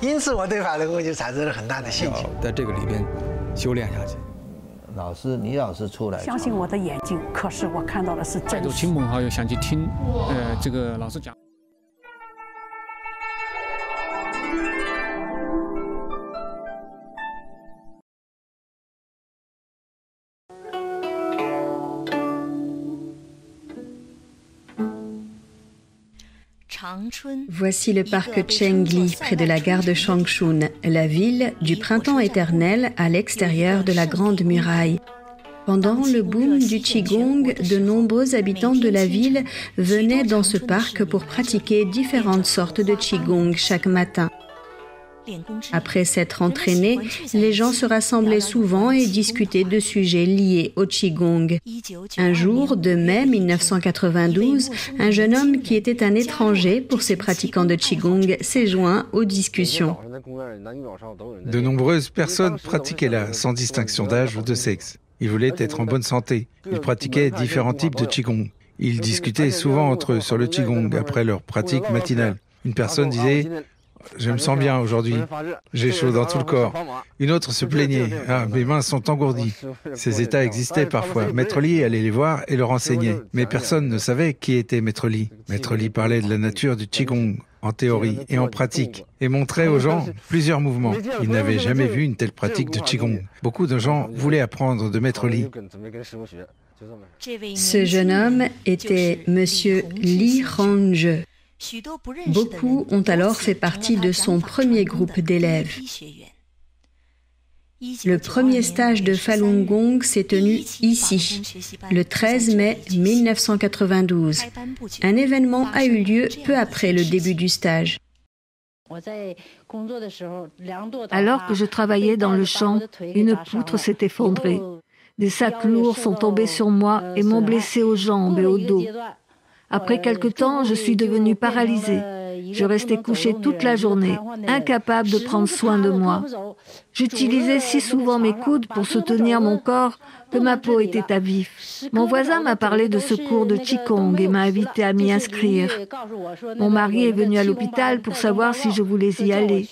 因此我对法轮功就产生了很大的兴趣。在这个里边修炼下去。倪老师出来，相信我的眼睛，可是我看到的是真实。亲朋好友想去听，这个老师讲。Voici le parc Chengli, près de la gare de Changchun, la ville du printemps éternel à l'extérieur de la Grande Muraille. Pendant le boom du Qigong, de nombreux habitants de la ville venaient dans ce parc pour pratiquer différentes sortes de Qigong chaque matin. Après s'être entraînés, les gens se rassemblaient souvent et discutaient de sujets liés au Qigong. Un jour de mai 1992, un jeune homme qui était un étranger pour ces pratiquants de Qigong s'est joint aux discussions. De nombreuses personnes pratiquaient là, sans distinction d'âge ou de sexe. Ils voulaient être en bonne santé. Ils pratiquaient différents types de Qigong. Ils discutaient souvent entre eux sur le Qigong après leur pratique matinale. Une personne disait « Je me sens bien aujourd'hui, j'ai chaud dans tout le corps ». Une autre se plaignait « Ah, mes mains sont engourdies ». Ces états existaient parfois. Maître Li allait les voir et leur enseignait. Mais personne ne savait qui était Maître Li. Maître Li parlait de la nature du Qigong, en théorie et en pratique, et montrait aux gens plusieurs mouvements. Ils n'avaient jamais vu une telle pratique de Qigong. Beaucoup de gens voulaient apprendre de Maître Li. Ce jeune homme était Monsieur Li Hongzhe. Beaucoup ont alors fait partie de son premier groupe d'élèves. Le premier stage de Falun Gong s'est tenu ici, le 13 mai 1992. Un événement a eu lieu peu après le début du stage. Alors que je travaillais dans le champ, une poutre s'est effondrée. Des sacs lourds sont tombés sur moi et m'ont blessé aux jambes et au dos. Après quelque temps, je suis devenue paralysée. Je restais couchée toute la journée, incapable de prendre soin de moi. J'utilisais si souvent mes coudes pour soutenir mon corps que ma peau était à vif. Mon voisin m'a parlé de ce cours de Qigong et m'a invité à m'y inscrire. Mon mari est venu à l'hôpital pour savoir si je voulais y aller.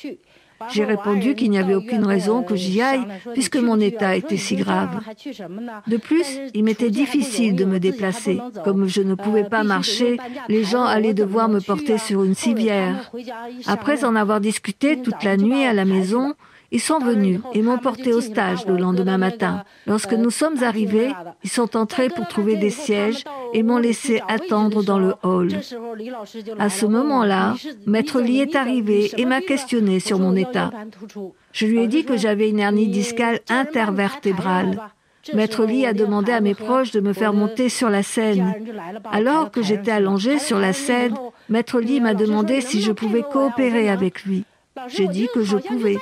J'ai répondu qu'il n'y avait aucune raison que j'y aille puisque mon état était si grave. De plus, il m'était difficile de me déplacer. Comme je ne pouvais pas marcher, les gens allaient devoir me porter sur une civière. Après en avoir discuté toute la nuit à la maison, ils sont venus et m'ont porté au stage le lendemain matin. Lorsque nous sommes arrivés, ils sont entrés pour trouver des sièges et m'ont laissé attendre dans le hall. À ce moment-là, Maître Li est arrivé et m'a questionné sur mon état. Je lui ai dit que j'avais une hernie discale intervertébrale. Maître Li a demandé à mes proches de me faire monter sur la scène. Alors que j'étais allongée sur la scène, Maître Li m'a demandé si je pouvais coopérer avec lui. J'ai dit que je pouvais.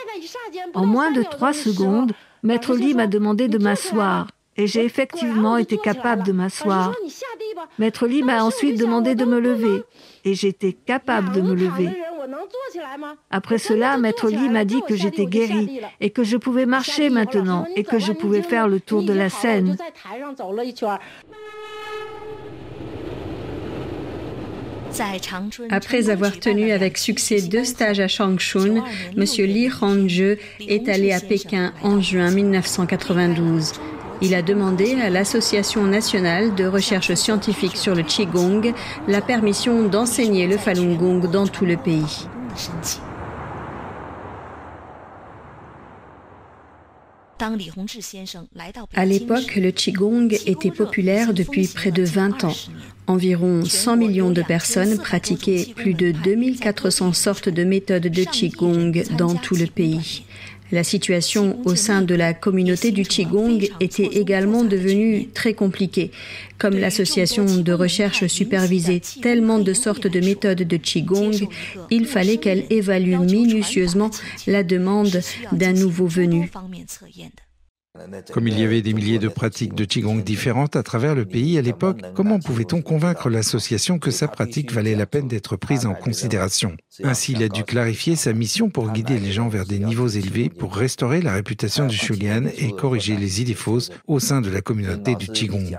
En moins de 3 secondes, Maître Li m'a demandé de m'asseoir et j'ai effectivement été capable de m'asseoir. Maître Li m'a ensuite demandé de me lever et j'étais capable de me lever. Après cela, Maître Li m'a dit que j'étais guérie et que je pouvais marcher maintenant et que je pouvais faire le tour de la scène. Après avoir tenu avec succès 2 stages à Changchun, M. Li Hongzhe est allé à Pékin en juin 1992. Il a demandé à l'Association nationale de recherche scientifique sur le Qigong la permission d'enseigner le Falun Gong dans tout le pays. À l'époque, le Qigong était populaire depuis près de 20 ans. Environ 100 millions de personnes pratiquaient plus de 2400 sortes de méthodes de Qigong dans tout le pays. La situation au sein de la communauté du Qigong était également devenue très compliquée. Comme l'association de recherche supervisait tellement de sortes de méthodes de Qigong, il fallait qu'elle évalue minutieusement la demande d'un nouveau venu. Comme il y avait des milliers de pratiques de Qigong différentes à travers le pays à l'époque, comment pouvait-on convaincre l'association que sa pratique valait la peine d'être prise en considération? Ainsi, il a dû clarifier sa mission pour guider les gens vers des niveaux élevés, pour restaurer la réputation du Shulian et corriger les idées fausses au sein de la communauté du Qigong.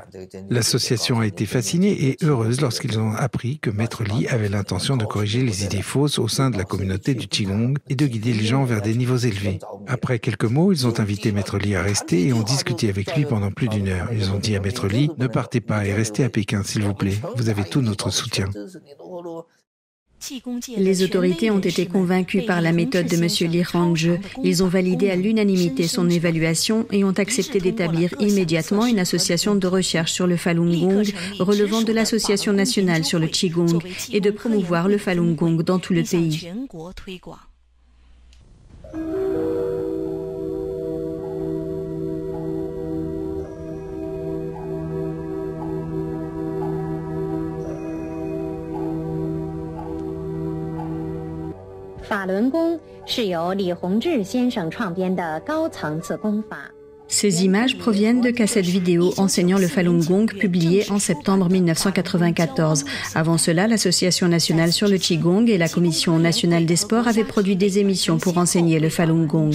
L'association a été fascinée et heureuse lorsqu'ils ont appris que Maître Li avait l'intention de corriger les idées fausses au sein de la communauté du Qigong et de guider les gens vers des niveaux élevés. Après quelques mots, ils ont invité Maître Li à rester et ont discuté avec lui pendant plus d'1 heure. Ils ont dit à Maître Li, ne partez pas et restez à Pékin, s'il vous plaît. Vous avez tout notre soutien. Les autorités ont été convaincues par la méthode de M. Li Hongzhi. Ils ont validé à l'unanimité son évaluation et ont accepté d'établir immédiatement une association de recherche sur le Falun Gong relevant de l'Association nationale sur le Qigong et de promouvoir le Falun Gong dans tout le pays. Ces images proviennent de cassettes vidéo enseignant le Falun Gong publiées en septembre 1994. Avant cela, l'Association nationale sur le Qigong et la Commission nationale des sports avaient produit des émissions pour enseigner le Falun Gong.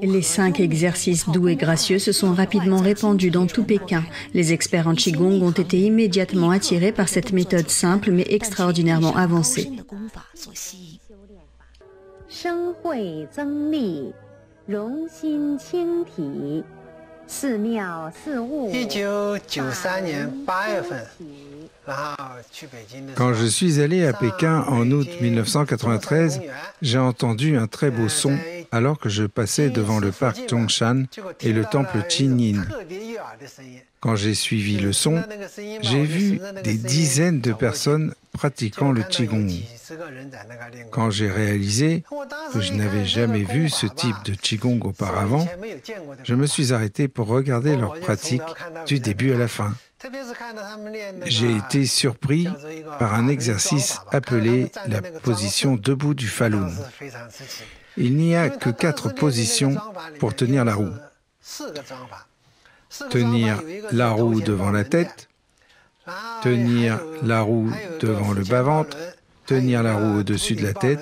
Les 5 exercices doux et gracieux se sont rapidement répandus dans tout Pékin. Les experts en Qigong ont été immédiatement attirés par cette méthode simple mais extraordinairement avancée. Quand je suis allé à Pékin en août 1993, j'ai entendu un très beau son alors que je passais devant le parc Zhongshan et le temple Qinyin. Quand j'ai suivi le son, j'ai vu des dizaines de personnes pratiquant le Qigong. Quand j'ai réalisé que je n'avais jamais vu ce type de Qigong auparavant, je me suis arrêté pour regarder leur pratique du début à la fin. J'ai été surpris par un exercice appelé la position debout du Falun. Il n'y a que 4 positions pour tenir la roue. Tenir la roue devant la tête, tenir la roue devant le bas-ventre, tenir la roue au-dessus de la tête,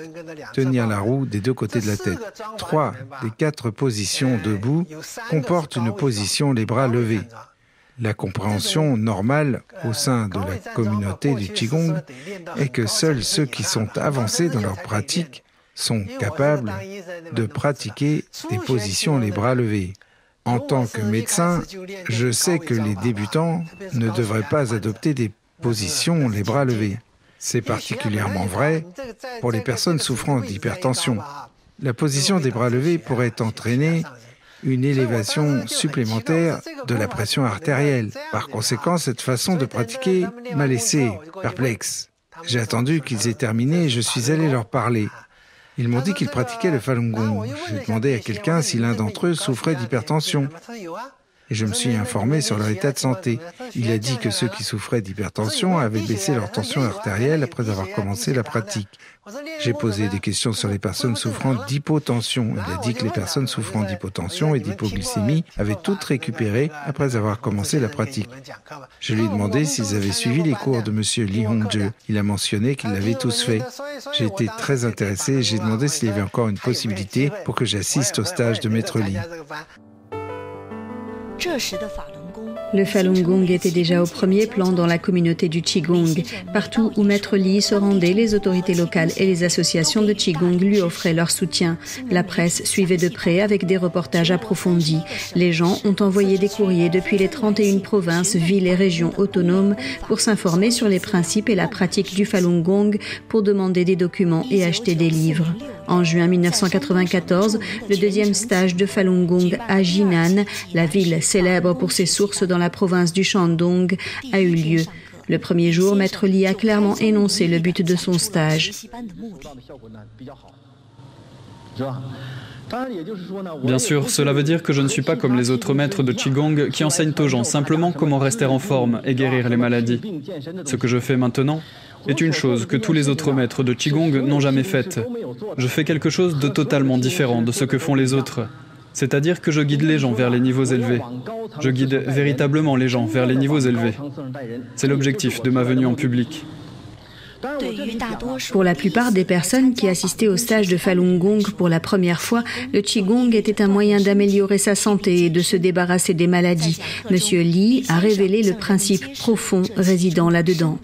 tenir la roue des 2 côtés de la tête. 3 des 4 positions debout comportent une position les bras levés. La compréhension normale au sein de la communauté du Qigong est que seuls ceux qui sont avancés dans leur pratique sont capables de pratiquer des positions les bras levés. En tant que médecin, je sais que les débutants ne devraient pas adopter des positions les bras levés. C'est particulièrement vrai pour les personnes souffrant d'hypertension. La position des bras levés pourrait entraîner une élévation supplémentaire de la pression artérielle. Par conséquent, cette façon de pratiquer m'a laissé perplexe. J'ai attendu qu'ils aient terminé et je suis allé leur parler. Ils m'ont dit qu'ils pratiquaient le Falun Gong. J'ai demandé à quelqu'un si l'un d'entre eux souffrait d'hypertension. Et je me suis informé sur leur état de santé. Il a dit que ceux qui souffraient d'hypertension avaient baissé leur tension artérielle après avoir commencé la pratique. J'ai posé des questions sur les personnes souffrant d'hypotension. Il a dit que les personnes souffrant d'hypotension et d'hypoglycémie avaient toutes récupéré après avoir commencé la pratique. Je lui ai demandé s'ils avaient suivi les cours de M. Li Hongzhi. Il a mentionné qu'ils l'avaient tous fait. J'ai été très intéressé et j'ai demandé s'il y avait encore une possibilité pour que j'assiste au stage de Maître Li. Le Falun Gong était déjà au premier plan dans la communauté du Qigong. Partout où Maître Li se rendait, les autorités locales et les associations de Qigong lui offraient leur soutien. La presse suivait de près avec des reportages approfondis. Les gens ont envoyé des courriers depuis les 31 provinces, villes et régions autonomes pour s'informer sur les principes et la pratique du Falun Gong, pour demander des documents et acheter des livres. En juin 1994, le 2e stage de Falun Gong à Jinan, la ville célèbre pour ses sources dans la province du Shandong, a eu lieu. Le premier jour, Maître Li a clairement énoncé le but de son stage. Bien sûr, cela veut dire que je ne suis pas comme les autres maîtres de Qigong qui enseignent aux gens simplement comment rester en forme et guérir les maladies. Ce que je fais maintenant, est une chose que tous les autres maîtres de Qigong n'ont jamais faite. Je fais quelque chose de totalement différent de ce que font les autres. C'est-à-dire que je guide les gens vers les niveaux élevés. Je guide véritablement les gens vers les niveaux élevés. C'est l'objectif de ma venue en public. Pour la plupart des personnes qui assistaient au stage de Falun Gong pour la première fois, le Qigong était un moyen d'améliorer sa santé et de se débarrasser des maladies. Monsieur Li a révélé le principe profond résidant là-dedans.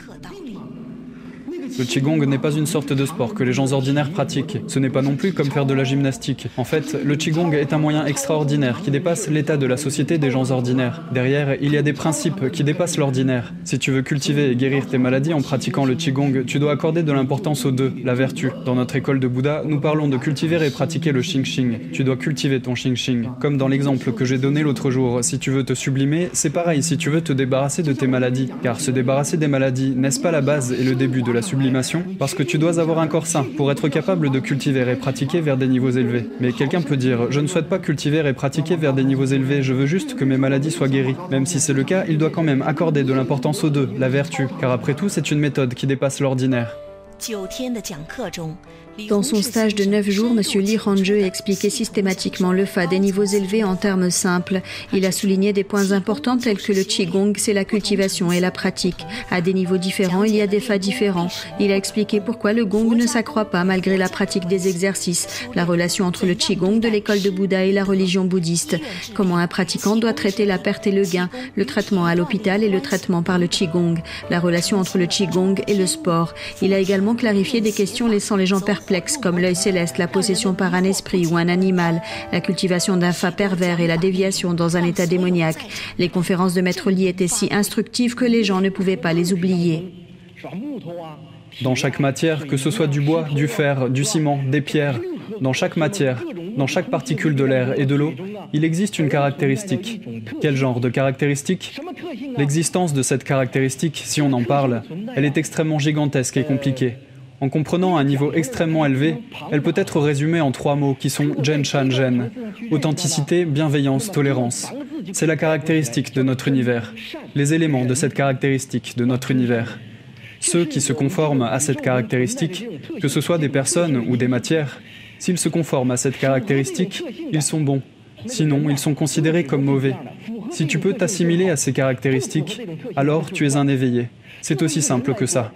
Le Qigong n'est pas une sorte de sport que les gens ordinaires pratiquent. Ce n'est pas non plus comme faire de la gymnastique. En fait, le Qigong est un moyen extraordinaire qui dépasse l'état de la société des gens ordinaires. Derrière, il y a des principes qui dépassent l'ordinaire. Si tu veux cultiver et guérir tes maladies en pratiquant le Qigong, tu dois accorder de l'importance aux deux, la vertu. Dans notre école de Bouddha, nous parlons de cultiver et pratiquer le Xing-Shing. Tu dois cultiver ton Xing-Shing. Comme dans l'exemple que j'ai donné l'autre jour, si tu veux te sublimer, c'est pareil si tu veux te débarrasser de tes maladies. Car se débarrasser des maladies, n'est-ce pas la base et le début de la sublimation? Parce que tu dois avoir un corps sain pour être capable de cultiver et pratiquer vers des niveaux élevés. Mais quelqu'un peut dire, je ne souhaite pas cultiver et pratiquer vers des niveaux élevés, je veux juste que mes maladies soient guéries. Même si c'est le cas, il doit quand même accorder de l'importance aux deux, la vertu, car après tout, c'est une méthode qui dépasse l'ordinaire. Dans son stage de 9 jours, M. Li Hongzhi expliquait systématiquement le Fa des niveaux élevés en termes simples. Il a souligné des points importants tels que le Qigong, c'est la cultivation et la pratique. À des niveaux différents, il y a des Fa différents. Il a expliqué pourquoi le Gong ne s'accroît pas malgré la pratique des exercices, la relation entre le Qigong de l'école de Bouddha et la religion bouddhiste, comment un pratiquant doit traiter la perte et le gain, le traitement à l'hôpital et le traitement par le Qigong, la relation entre le Qigong et le sport. Il a également clarifié des questions laissant les gens perplexes comme l'œil céleste, la possession par un esprit ou un animal, la cultivation d'un Fa pervers et la déviation dans un état démoniaque. Les conférences de Maître Li étaient si instructives que les gens ne pouvaient pas les oublier. Dans chaque matière, que ce soit du bois, du fer, du ciment, des pierres, dans chaque matière, dans chaque particule de l'air et de l'eau, il existe une caractéristique. Quel genre de caractéristique? L'existence de cette caractéristique, si on en parle, elle est extrêmement gigantesque et compliquée. En comprenant un niveau extrêmement élevé, elle peut être résumée en 3 mots qui sont Zhen Shan Zhen. Authenticité, bienveillance, tolérance. C'est la caractéristique de notre univers, les éléments de cette caractéristique de notre univers. Ceux qui se conforment à cette caractéristique, que ce soit des personnes ou des matières, s'ils se conforment à cette caractéristique, ils sont bons. Sinon, ils sont considérés comme mauvais. Si tu peux t'assimiler à ces caractéristiques, alors tu es un éveillé. C'est aussi simple que ça.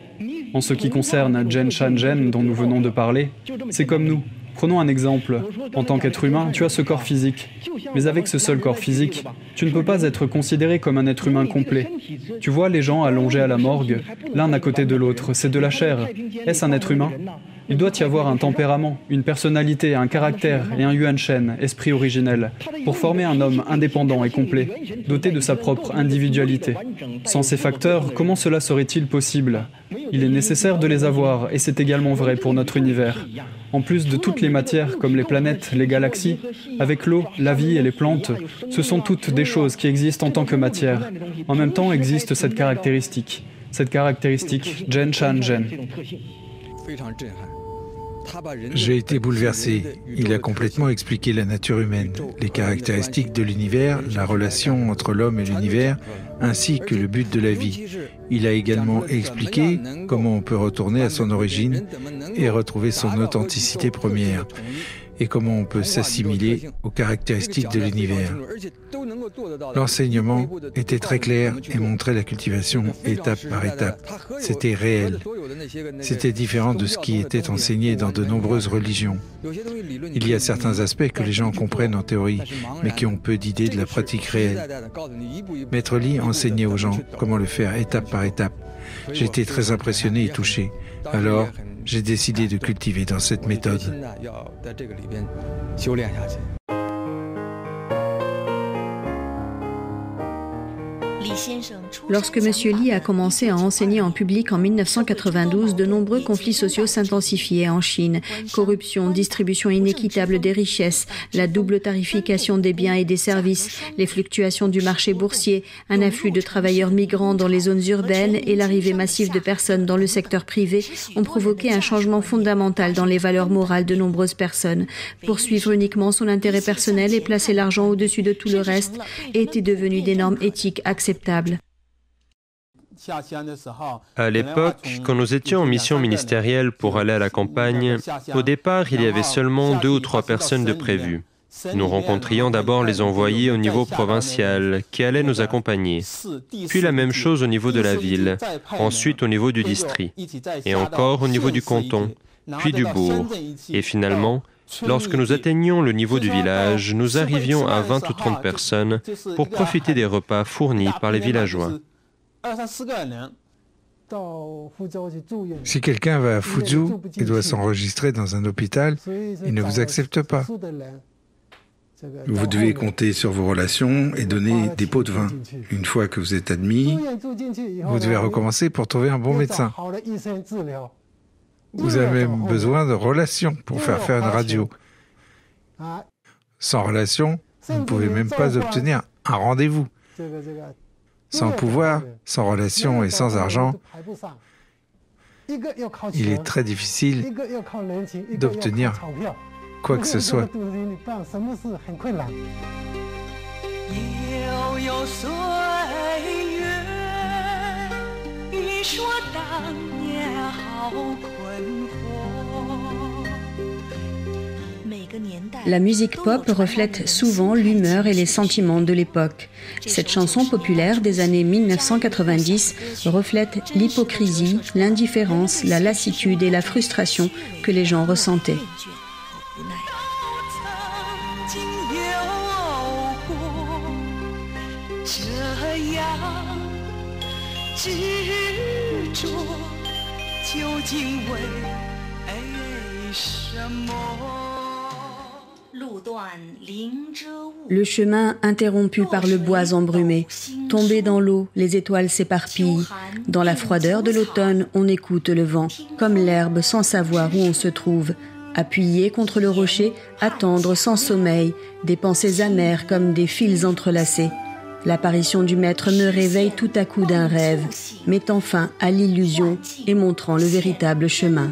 En ce qui concerne Zhen Shan Zhen dont nous venons de parler, c'est comme nous. Prenons un exemple. En tant qu'être humain, tu as ce corps physique. Mais avec ce seul corps physique, tu ne peux pas être considéré comme un être humain complet. Tu vois les gens allongés à la morgue, l'un à côté de l'autre, c'est de la chair. Est-ce un être humain? Il doit y avoir un tempérament, une personnalité, un caractère et un yuan shen, esprit originel, pour former un homme indépendant et complet, doté de sa propre individualité. Sans ces facteurs, comment cela serait-il possible? Il est nécessaire de les avoir, et c'est également vrai pour notre univers. En plus de toutes les matières, comme les planètes, les galaxies, avec l'eau, la vie et les plantes, ce sont toutes des choses qui existent en tant que matière. En même temps existe cette caractéristique Zhen Shan Zhen. J'ai été bouleversé. Il a complètement expliqué la nature humaine, les caractéristiques de l'univers, la relation entre l'homme et l'univers, ainsi que le but de la vie. Il a également expliqué comment on peut retourner à son origine et retrouver son authenticité première, et comment on peut s'assimiler aux caractéristiques de l'univers. L'enseignement était très clair et montrait la cultivation étape par étape. C'était réel. C'était différent de ce qui était enseigné dans de nombreuses religions. Il y a certains aspects que les gens comprennent en théorie, mais qui ont peu d'idées de la pratique réelle. Maître Li enseignait aux gens comment le faire étape par étape. J'ai été très impressionné et touché. Alors, j'ai décidé de cultiver dans cette méthode. Lorsque M. Li a commencé à enseigner en public en 1992, de nombreux conflits sociaux s'intensifiaient en Chine. Corruption, distribution inéquitable des richesses, la double tarification des biens et des services, les fluctuations du marché boursier, un afflux de travailleurs migrants dans les zones urbaines et l'arrivée massive de personnes dans le secteur privé ont provoqué un changement fondamental dans les valeurs morales de nombreuses personnes. Poursuivre uniquement son intérêt personnel et placer l'argent au-dessus de tout le reste était devenu des normes éthiques acceptables. À l'époque, quand nous étions en mission ministérielle pour aller à la campagne, au départ, il y avait seulement 2 ou 3 personnes de prévues. Nous rencontrions d'abord les envoyés au niveau provincial qui allaient nous accompagner, puis la même chose au niveau de la ville, ensuite au niveau du district, et encore au niveau du canton, puis du bourg. Et finalement, lorsque nous atteignions le niveau du village, nous arrivions à 20 ou 30 personnes pour profiter des repas fournis par les villageois. Si quelqu'un va à Fuzhou et doit s'enregistrer dans un hôpital, il ne vous accepte pas. Vous devez compter sur vos relations et donner des pots de vin. Une fois que vous êtes admis, vous devez recommencer pour trouver un bon médecin. Vous avez même besoin de relations pour faire une radio. Sans relation, vous ne pouvez même pas obtenir un rendez-vous. Sans pouvoir, sans relation et sans argent, il est très difficile d'obtenir quoi que ce soit. La musique pop reflète souvent l'humeur et les sentiments de l'époque. Cette chanson populaire des années 1990 reflète l'hypocrisie, l'indifférence, la lassitude et la frustration que les gens ressentaient. Le chemin interrompu par le bois embrumé, tombé dans l'eau, les étoiles s'éparpillent. Dans la froideur de l'automne, on écoute le vent, comme l'herbe sans savoir où on se trouve. Appuyé contre le rocher, attendre sans sommeil, des pensées amères comme des fils entrelacés. L'apparition du maître me réveille tout à coup d'un rêve, mettant fin à l'illusion et montrant le véritable chemin.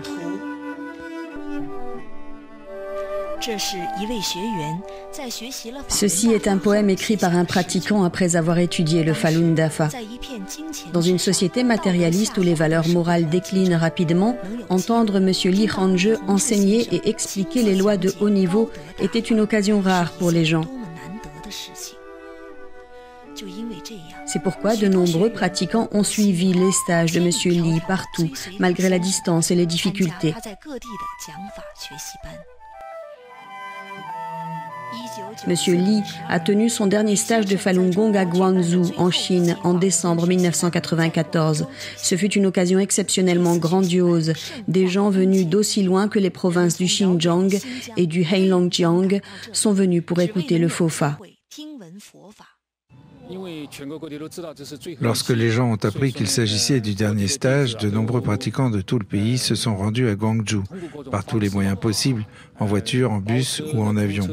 Ceci est un poème écrit par un pratiquant après avoir étudié le Falun Dafa. Dans une société matérialiste où les valeurs morales déclinent rapidement, entendre M. Li Hongzhi enseigner et expliquer les lois de haut niveau était une occasion rare pour les gens. C'est pourquoi de nombreux pratiquants ont suivi les stages de M. Li partout, malgré la distance et les difficultés. M. Li a tenu son dernier stage de Falun Gong à Guangzhou, en Chine, en décembre 1994. Ce fut une occasion exceptionnellement grandiose. Des gens venus d'aussi loin que les provinces du Xinjiang et du Heilongjiang sont venus pour écouter le Fo Fa. Lorsque les gens ont appris qu'il s'agissait du dernier stage, de nombreux pratiquants de tout le pays se sont rendus à Guangzhou, par tous les moyens possibles, en voiture, en bus ou en avion.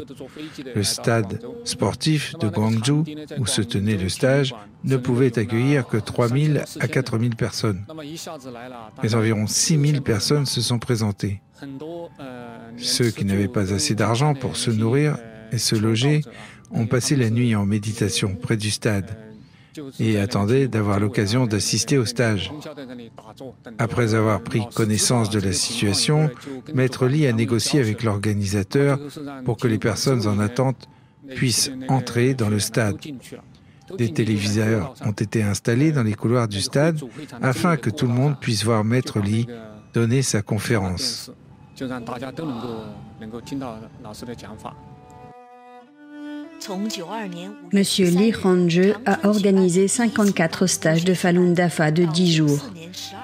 Le stade sportif de Guangzhou, où se tenait le stage, ne pouvait accueillir que 3 000 à 4 000 personnes. Mais environ 6 000 personnes se sont présentées. Ceux qui n'avaient pas assez d'argent pour se nourrir et se loger ont passé la nuit en méditation près du stade et attendaient d'avoir l'occasion d'assister au stage. Après avoir pris connaissance de la situation, Maître Li a négocié avec l'organisateur pour que les personnes en attente puissent entrer dans le stade. Des téléviseurs ont été installés dans les couloirs du stade afin que tout le monde puisse voir Maître Li donner sa conférence. Monsieur Li Hongzhi a organisé 54 stages de Falun Dafa de 10 jours.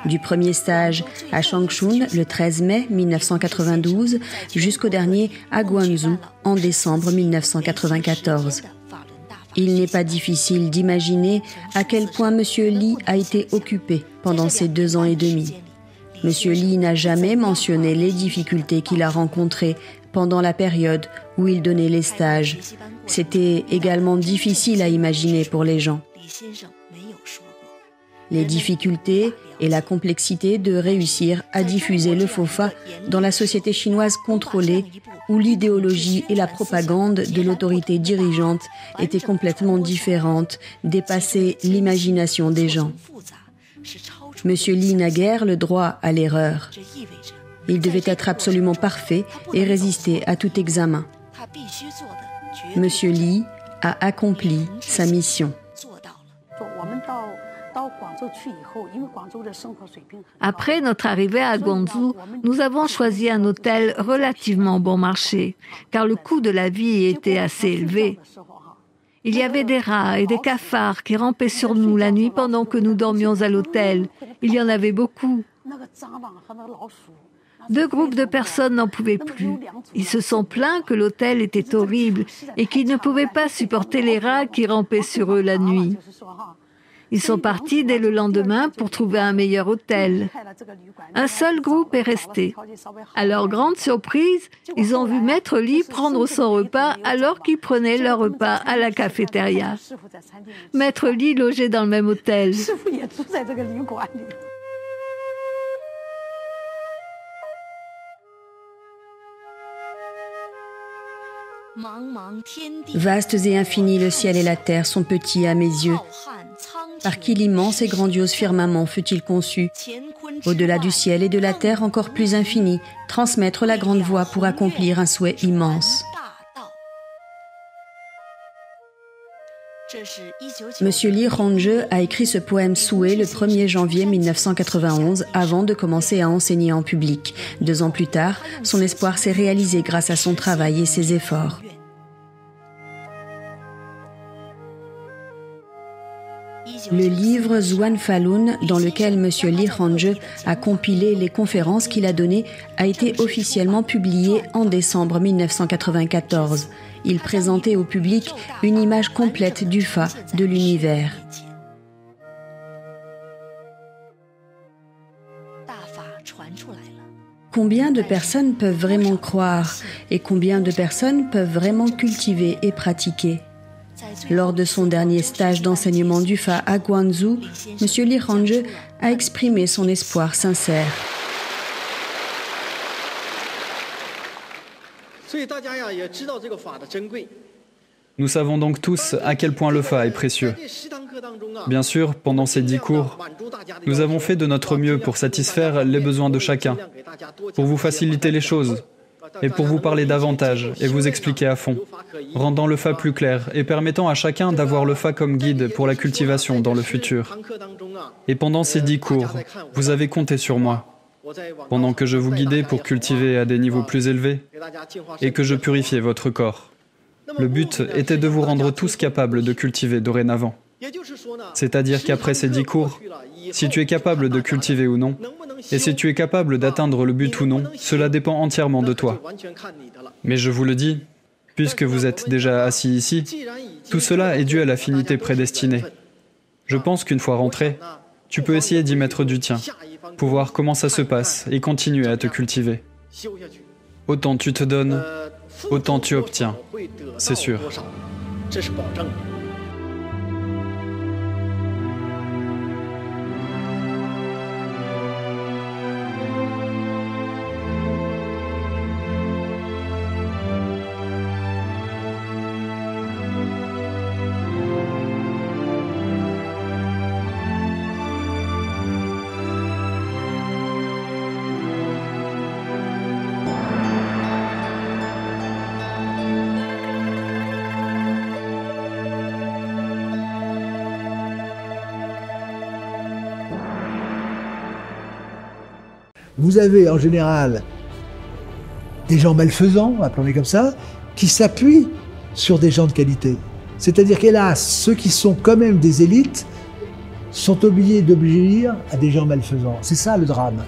Du premier stage à Changchun le 13 mai 1992 jusqu'au dernier à Guangzhou en décembre 1994. Il n'est pas difficile d'imaginer à quel point Monsieur Li a été occupé pendant ces 2 ans et demi. Monsieur Li n'a jamais mentionné les difficultés qu'il a rencontrées pendant la période où il donnait les stages. C'était également difficile à imaginer pour les gens. Les difficultés et la complexité de réussir à diffuser le Fo Fa dans la société chinoise contrôlée où l'idéologie et la propagande de l'autorité dirigeante étaient complètement différentes, dépassaient l'imagination des gens. Monsieur Lee n'a guère le droit à l'erreur. Il devait être absolument parfait et résister à tout examen. Monsieur Lee a accompli sa mission. Après notre arrivée à Guangzhou, nous avons choisi un hôtel relativement bon marché, car le coût de la vie était assez élevé. Il y avait des rats et des cafards qui rampaient sur nous la nuit pendant que nous dormions à l'hôtel. Il y en avait beaucoup. 2 groupes de personnes n'en pouvaient plus. Ils se sont plaints que l'hôtel était horrible et qu'ils ne pouvaient pas supporter les rats qui rampaient sur eux la nuit. Ils sont partis dès le lendemain pour trouver un meilleur hôtel. Un seul groupe est resté. À leur grande surprise, ils ont vu Maître Lee prendre son repas alors qu'ils prenaient leur repas à la cafétéria. Maître Lee logeait dans le même hôtel. Vastes et infinis, le ciel et la terre sont petits à mes yeux. Par qui l'immense et grandiose firmament fut-il conçu? Au-delà du ciel et de la terre encore plus infini, transmettre la grande voix pour accomplir un souhait immense. Monsieur Lee Hong-je a écrit ce poème souhait le 1er janvier 1991 avant de commencer à enseigner en public. 2 ans plus tard, son espoir s'est réalisé grâce à son travail et ses efforts. Le livre Zhuan Falun, dans lequel M. Lee Hong-je a compilé les conférences qu'il a données, a été officiellement publié en décembre 1994. Il présentait au public une image complète du Fa de l'univers. Combien de personnes peuvent vraiment croire et combien de personnes peuvent vraiment cultiver et pratiquer? Lors de son dernier stage d'enseignement du Fa à Guangzhou, M. Lee Hong-je a exprimé son espoir sincère. Nous savons donc tous à quel point le Fa est précieux. Bien sûr, pendant ces 10 cours, nous avons fait de notre mieux pour satisfaire les besoins de chacun, pour vous faciliter les choses, et pour vous parler davantage et vous expliquer à fond, rendant le Fa plus clair et permettant à chacun d'avoir le Fa comme guide pour la cultivation dans le futur. Et pendant ces 10 cours, vous avez compté sur moi, pendant que je vous guidais pour cultiver à des niveaux plus élevés et que je purifiais votre corps. Le but était de vous rendre tous capables de cultiver dorénavant. C'est-à-dire qu'après ces 10 cours, si tu es capable de cultiver ou non, et si tu es capable d'atteindre le but ou non, cela dépend entièrement de toi. Mais je vous le dis, puisque vous êtes déjà assis ici, tout cela est dû à l'affinité prédestinée. Je pense qu'une fois rentré, tu peux essayer d'y mettre du tien, pour voir comment ça se passe et continuer à te cultiver. Autant tu te donnes, autant tu obtiens, c'est sûr. Vous avez en général des gens malfaisants, appelons-les comme ça, qui s'appuient sur des gens de qualité. C'est-à-dire qu'hélas, ceux qui sont quand même des élites sont obligés d'obéir à des gens malfaisants. C'est ça le drame.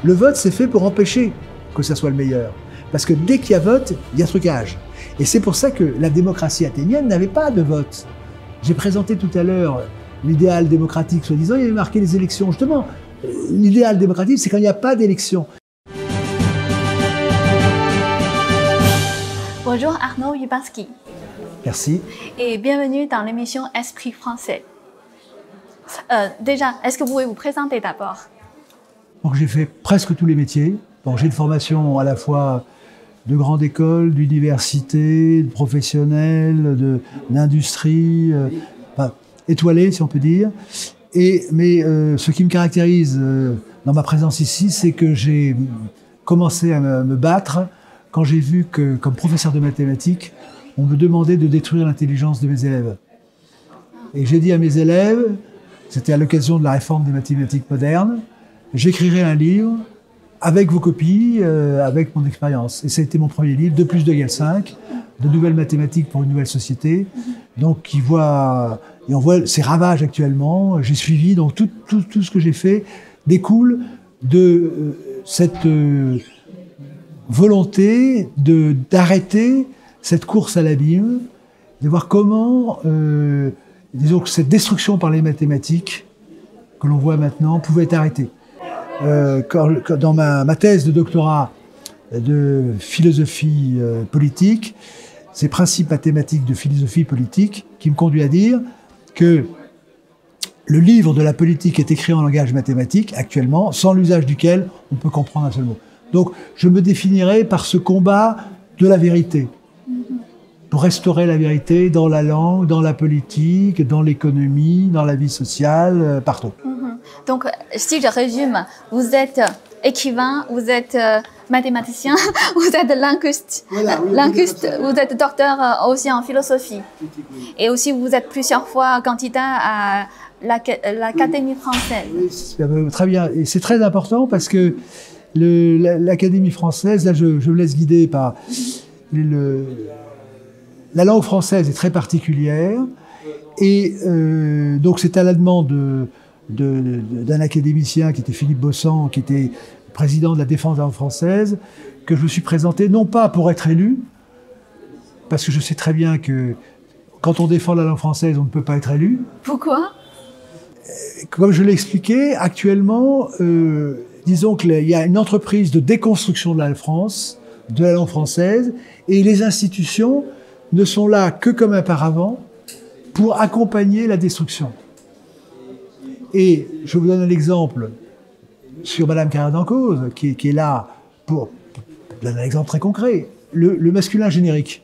Le vote, c'est fait pour empêcher que ça soit le meilleur. Parce que dès qu'il y a vote, il y a trucage. Et c'est pour ça que la démocratie athénienne n'avait pas de vote. J'ai présenté tout à l'heure l'idéal démocratique, soi-disant, il y avait marqué les élections. Justement, l'idéal démocratique, c'est quand il n'y a pas d'élection. Bonjour Arnaud Yubanski. Merci. Et bienvenue dans l'émission Esprit français. Déjà, est-ce que vous pouvez vous présenter d'abord? Donc j'ai fait presque tous les métiers. Bon, j'ai une formation à la fois de grande école, d'université, de professionnelle, d'industrie, étoilée si on peut dire. Mais ce qui me caractérise dans ma présence ici, c'est que j'ai commencé à me battre quand j'ai vu que, comme professeur de mathématiques, on me demandait de détruire l'intelligence de mes élèves. Et j'ai dit à mes élèves, c'était à l'occasion de la réforme des mathématiques modernes, j'écrirai un livre avec vos copies, avec mon expérience. Et ça a été mon premier livre, 2 + 2 = 5, de nouvelles mathématiques pour une nouvelle société. Donc, on voit ses ravages actuellement. J'ai suivi, donc tout ce que j'ai fait découle de cette volonté d'arrêter cette course à l'abîme, de voir comment, disons que cette destruction par les mathématiques que l'on voit maintenant pouvait être arrêtée. Dans ma thèse de doctorat de philosophie politique, ces principes mathématiques de philosophie politique qui me conduit à dire que le livre de la politique est écrit en langage mathématique actuellement, sans l'usage duquel on peut comprendre un seul mot. Donc je me définirai par ce combat de la vérité, pour restaurer la vérité dans la langue, dans la politique, dans l'économie, dans la vie sociale, partout. Donc, si je résume, vous êtes écrivain, vous êtes mathématicien, vous êtes linguiste, voilà, oui, linguiste, vous êtes docteur aussi en philosophie. Et aussi, vous êtes plusieurs fois candidat à l'Académie française. Oui, très bien. Et c'est très important parce que l'Académie française, là, je me laisse guider par... La langue française est très particulière. Et donc, c'est à la demande d'un académicien qui était Philippe Bossan, qui était président de la défense de la langue française, que je me suis présenté, non pas pour être élu, parce que je sais très bien que quand on défend la langue française, on ne peut pas être élu. Pourquoi? Comme je l'ai expliqué, actuellement, disons qu'il y a une entreprise de déconstruction de la France, de la langue française, et les institutions ne sont là que comme un paravent pour accompagner la destruction. Et je vous donne un exemple sur Madame Carrère d'Encausse, qui est là pour donner un exemple très concret. Le masculin générique.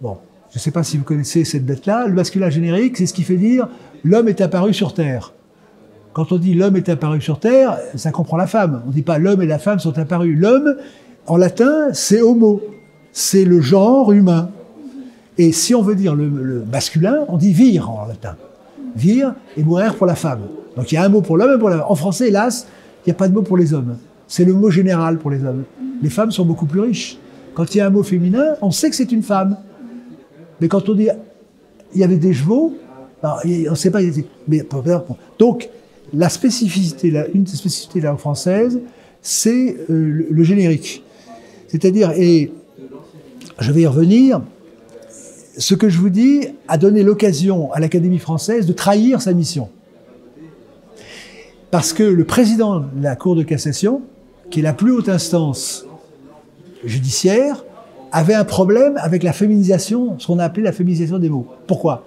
Bon, je ne sais pas si vous connaissez cette bête-là. Le masculin générique, c'est ce qui fait dire « l'homme est apparu sur Terre ». Quand on dit « l'homme est apparu sur Terre », ça comprend la femme. On ne dit pas « l'homme et la femme sont apparus ». L'homme, en latin, c'est « homo ». C'est le genre humain. Et si on veut dire le masculin, on dit « vir » en latin. Vir et mourir pour la femme. Donc il y a un mot pour l'homme et pour la femme. En français, hélas, il n'y a pas de mot pour les hommes. C'est le mot général pour les hommes. Les femmes sont beaucoup plus riches. Quand il y a un mot féminin, on sait que c'est une femme. Mais quand on dit il y avait des chevaux, on ne sait pas. Mais, donc la spécificité, une des spécificités de la langue française, c'est le générique. C'est-à-dire, et je vais y revenir, ce que je vous dis a donné l'occasion à l'Académie française de trahir sa mission. Parce que le président de la Cour de cassation, qui est la plus haute instance judiciaire, avait un problème avec la féminisation, ce qu'on a appelé la féminisation des mots. Pourquoi?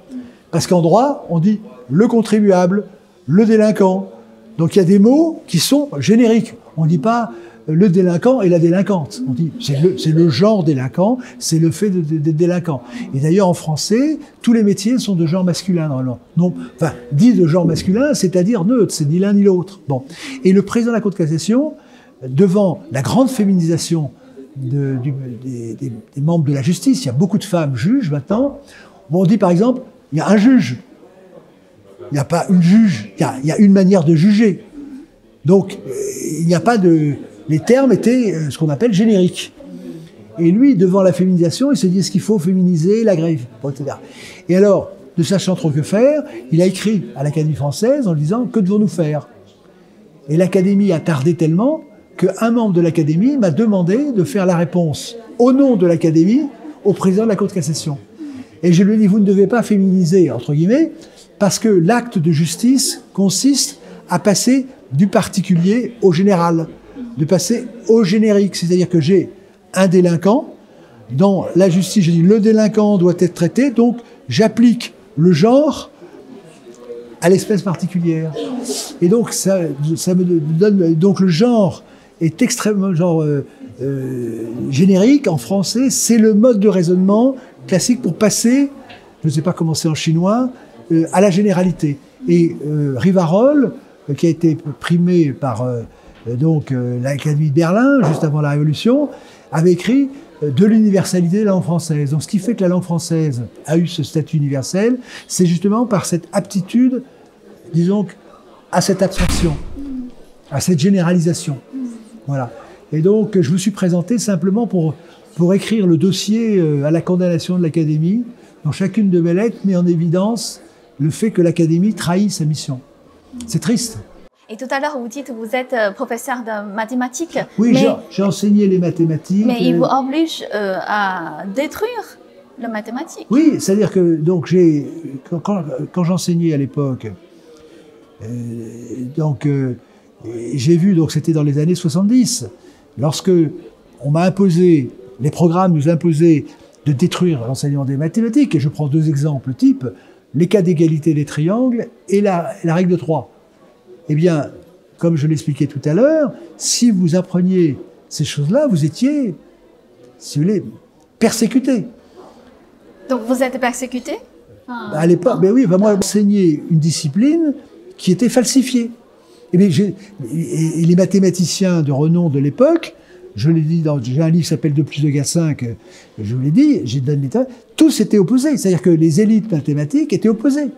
Parce qu'en droit, on dit le contribuable, le délinquant. Donc il y a des mots qui sont génériques. On ne dit pas le délinquant et la délinquante. On dit c'est le genre délinquant, c'est le fait d'être délinquant. Et d'ailleurs en français, tous les métiers sont de genre masculin normalement. Non, enfin dit de genre masculin, c'est-à-dire neutre, c'est ni l'un ni l'autre. Bon. Et le président de la Cour de cassation, devant la grande féminisation des membres de la justice, il y a beaucoup de femmes juges maintenant. On dit par exemple, il y a un juge. Il n'y a pas une juge, il y a une manière de juger. Donc il n'y a pas de... Les termes étaient ce qu'on appelle génériques. Et lui, devant la féminisation, il se dit, est-ce qu'il faut féminiser la grève, etc. Et alors, ne sachant trop que faire, il a écrit à l'Académie française en disant, que devons-nous faire? Et l'Académie a tardé tellement qu'un membre de l'Académie m'a demandé de faire la réponse au nom de l'Académie au président de la Cour de cassation. Et je lui ai dit, vous ne devez pas féminiser, entre guillemets, parce que l'acte de justice consiste à passer du particulier au général, de passer au générique. C'est-à-dire que j'ai un délinquant, dans la justice, je dis le délinquant doit être traité, donc j'applique le genre à l'espèce particulière. Et donc ça me donne... Donc le genre est extrêmement générique. En français, c'est le mode de raisonnement classique pour passer, je ne sais pas comment c'est en chinois, à la généralité. Et Rivarol, qui a été primé par l'Académie de Berlin, juste avant la Révolution, avait écrit de l'universalité de la langue française. Donc ce qui fait que la langue française a eu ce statut universel, c'est justement par cette aptitude, disons, à cette abstraction, à cette généralisation. Voilà. Et donc je me suis présenté simplement pour écrire le dossier à la condamnation de l'Académie. Dans chacune de mes lettres met en évidence le fait que l'Académie trahit sa mission. C'est triste. Et tout à l'heure, vous dites que vous êtes professeur de mathématiques. Oui, j'ai enseigné les mathématiques. Mais il vous oblige à détruire les mathématiques. Oui, c'est-à-dire que donc quand j'enseignais à l'époque, j'ai vu, donc c'était dans les années 70, lorsque on m'a imposé, les programmes nous imposaient de détruire l'enseignement des mathématiques, et je prends deux exemples types, les cas d'égalité des triangles et la règle de 3. Eh bien, comme je l'expliquais tout à l'heure, si vous appreniez ces choses-là, vous étiez, si vous voulez, persécuté. Donc vous êtes persécuté? À l'époque, ben oui, moi j'enseignais une discipline qui était falsifiée. Et les mathématiciens de renom de l'époque, je l'ai dit, j'ai un livre qui s'appelle 2 + 2 = 5, je vous l'ai dit, j'ai donné l'état, tous étaient opposés. C'est-à-dire que les élites mathématiques étaient opposées.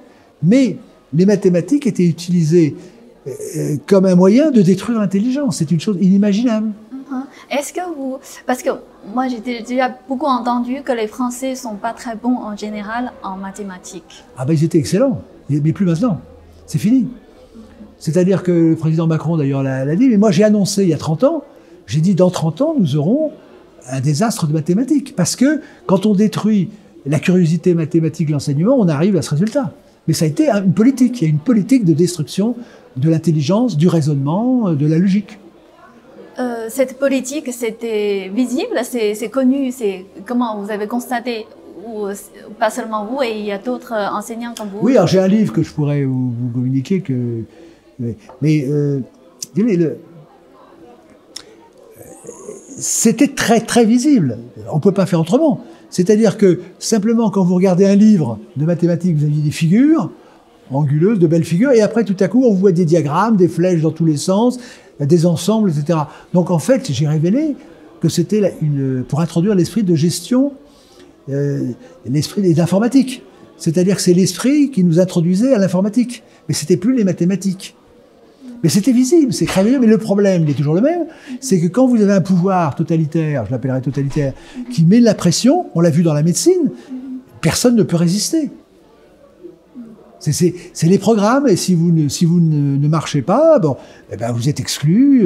Mais les mathématiques étaient utilisées comme un moyen de détruire l'intelligence. C'est une chose inimaginable. Est-ce que vous... Parce que moi, j'ai déjà beaucoup entendu que les Français ne sont pas très bons en général en mathématiques. Ah ben ils étaient excellents, mais plus maintenant. C'est fini. C'est-à-dire que le président Macron, d'ailleurs, l'a dit, mais moi j'ai annoncé il y a 30 ans, j'ai dit dans 30 ans, nous aurons un désastre de mathématiques. Parce que quand on détruit la curiosité mathématique de l'enseignement, on arrive à ce résultat. Mais ça a été une politique. Il y a une politique de destruction de l'intelligence, du raisonnement, de la logique. Cette politique, c'était visible, c'est connu, comment vous avez constaté, ou pas seulement vous, et il y a d'autres enseignants comme vous? Oui, alors j'ai un livre que je pourrais vous communiquer, c'était très très visible. On ne peut pas faire autrement. C'est-à-dire que simplement quand vous regardez un livre de mathématiques, vous aviez des figures anguleuses, de belles figures, et après tout à coup on voit des diagrammes, des flèches dans tous les sens, des ensembles, etc. Donc en fait, j'ai révélé que c'était pour introduire l'esprit de gestion, l'esprit d'informatique. C'est-à-dire que c'est l'esprit qui nous introduisait à l'informatique. Mais c'était plus les mathématiques. Mais c'était visible, c'est merveilleux. Mais le problème, il est toujours le même, c'est que quand vous avez un pouvoir totalitaire, je l'appellerais totalitaire, qui met de la pression, on l'a vu dans la médecine, personne ne peut résister. C'est les programmes, et si vous ne marchez pas, bon, eh ben vous êtes exclu,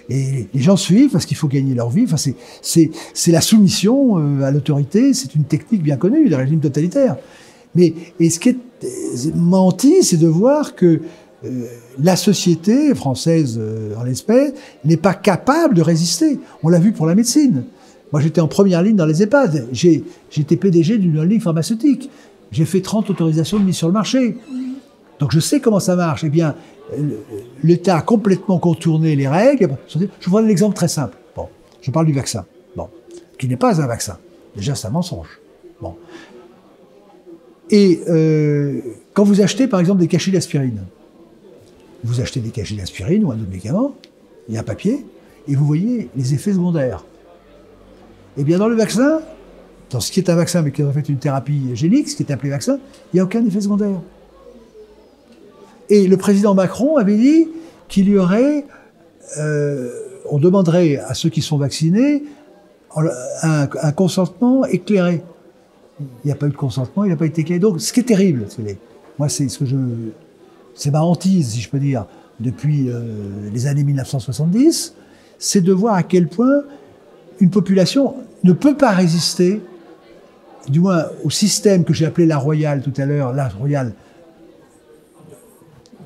et les gens suivent parce qu'il faut gagner leur vie. Enfin, c'est la soumission à l'autorité, c'est une technique bien connue des régimes totalitaires. Et ce qui est menti, c'est de voir que la société française, en l'espèce, n'est pas capable de résister. On l'a vu pour la médecine. Moi, j'étais en première ligne dans les EHPAD. J'étais PDG d'une holding pharmaceutique. J'ai fait 30 autorisations de mise sur le marché. Donc je sais comment ça marche. Eh bien, l'État a complètement contourné les règles. Je vous donne un exemple très simple. Bon, je parle du vaccin. Bon, qui n'est pas un vaccin. Déjà, c'est un mensonge. Bon. Et quand vous achetez, par exemple, des cachets d'aspirine, vous achetez des cachets d'aspirine ou un autre médicament, il y a un papier, et vous voyez les effets secondaires. Eh bien, dans le vaccin, dans ce qui est un vaccin, mais qui est en fait une thérapie génique, ce qui est appelé vaccin, il n'y a aucun effet secondaire. Et le président Macron avait dit qu'il y aurait, on demanderait à ceux qui sont vaccinés un consentement éclairé. Il n'y a pas eu de consentement, il n'a pas été éclairé. Donc, ce qui est terrible, moi, c'est ma hantise, si je peux dire, depuis les années 1970, c'est de voir à quel point une population ne peut pas résister, du moins au système que j'ai appelé la royale tout à l'heure, la royale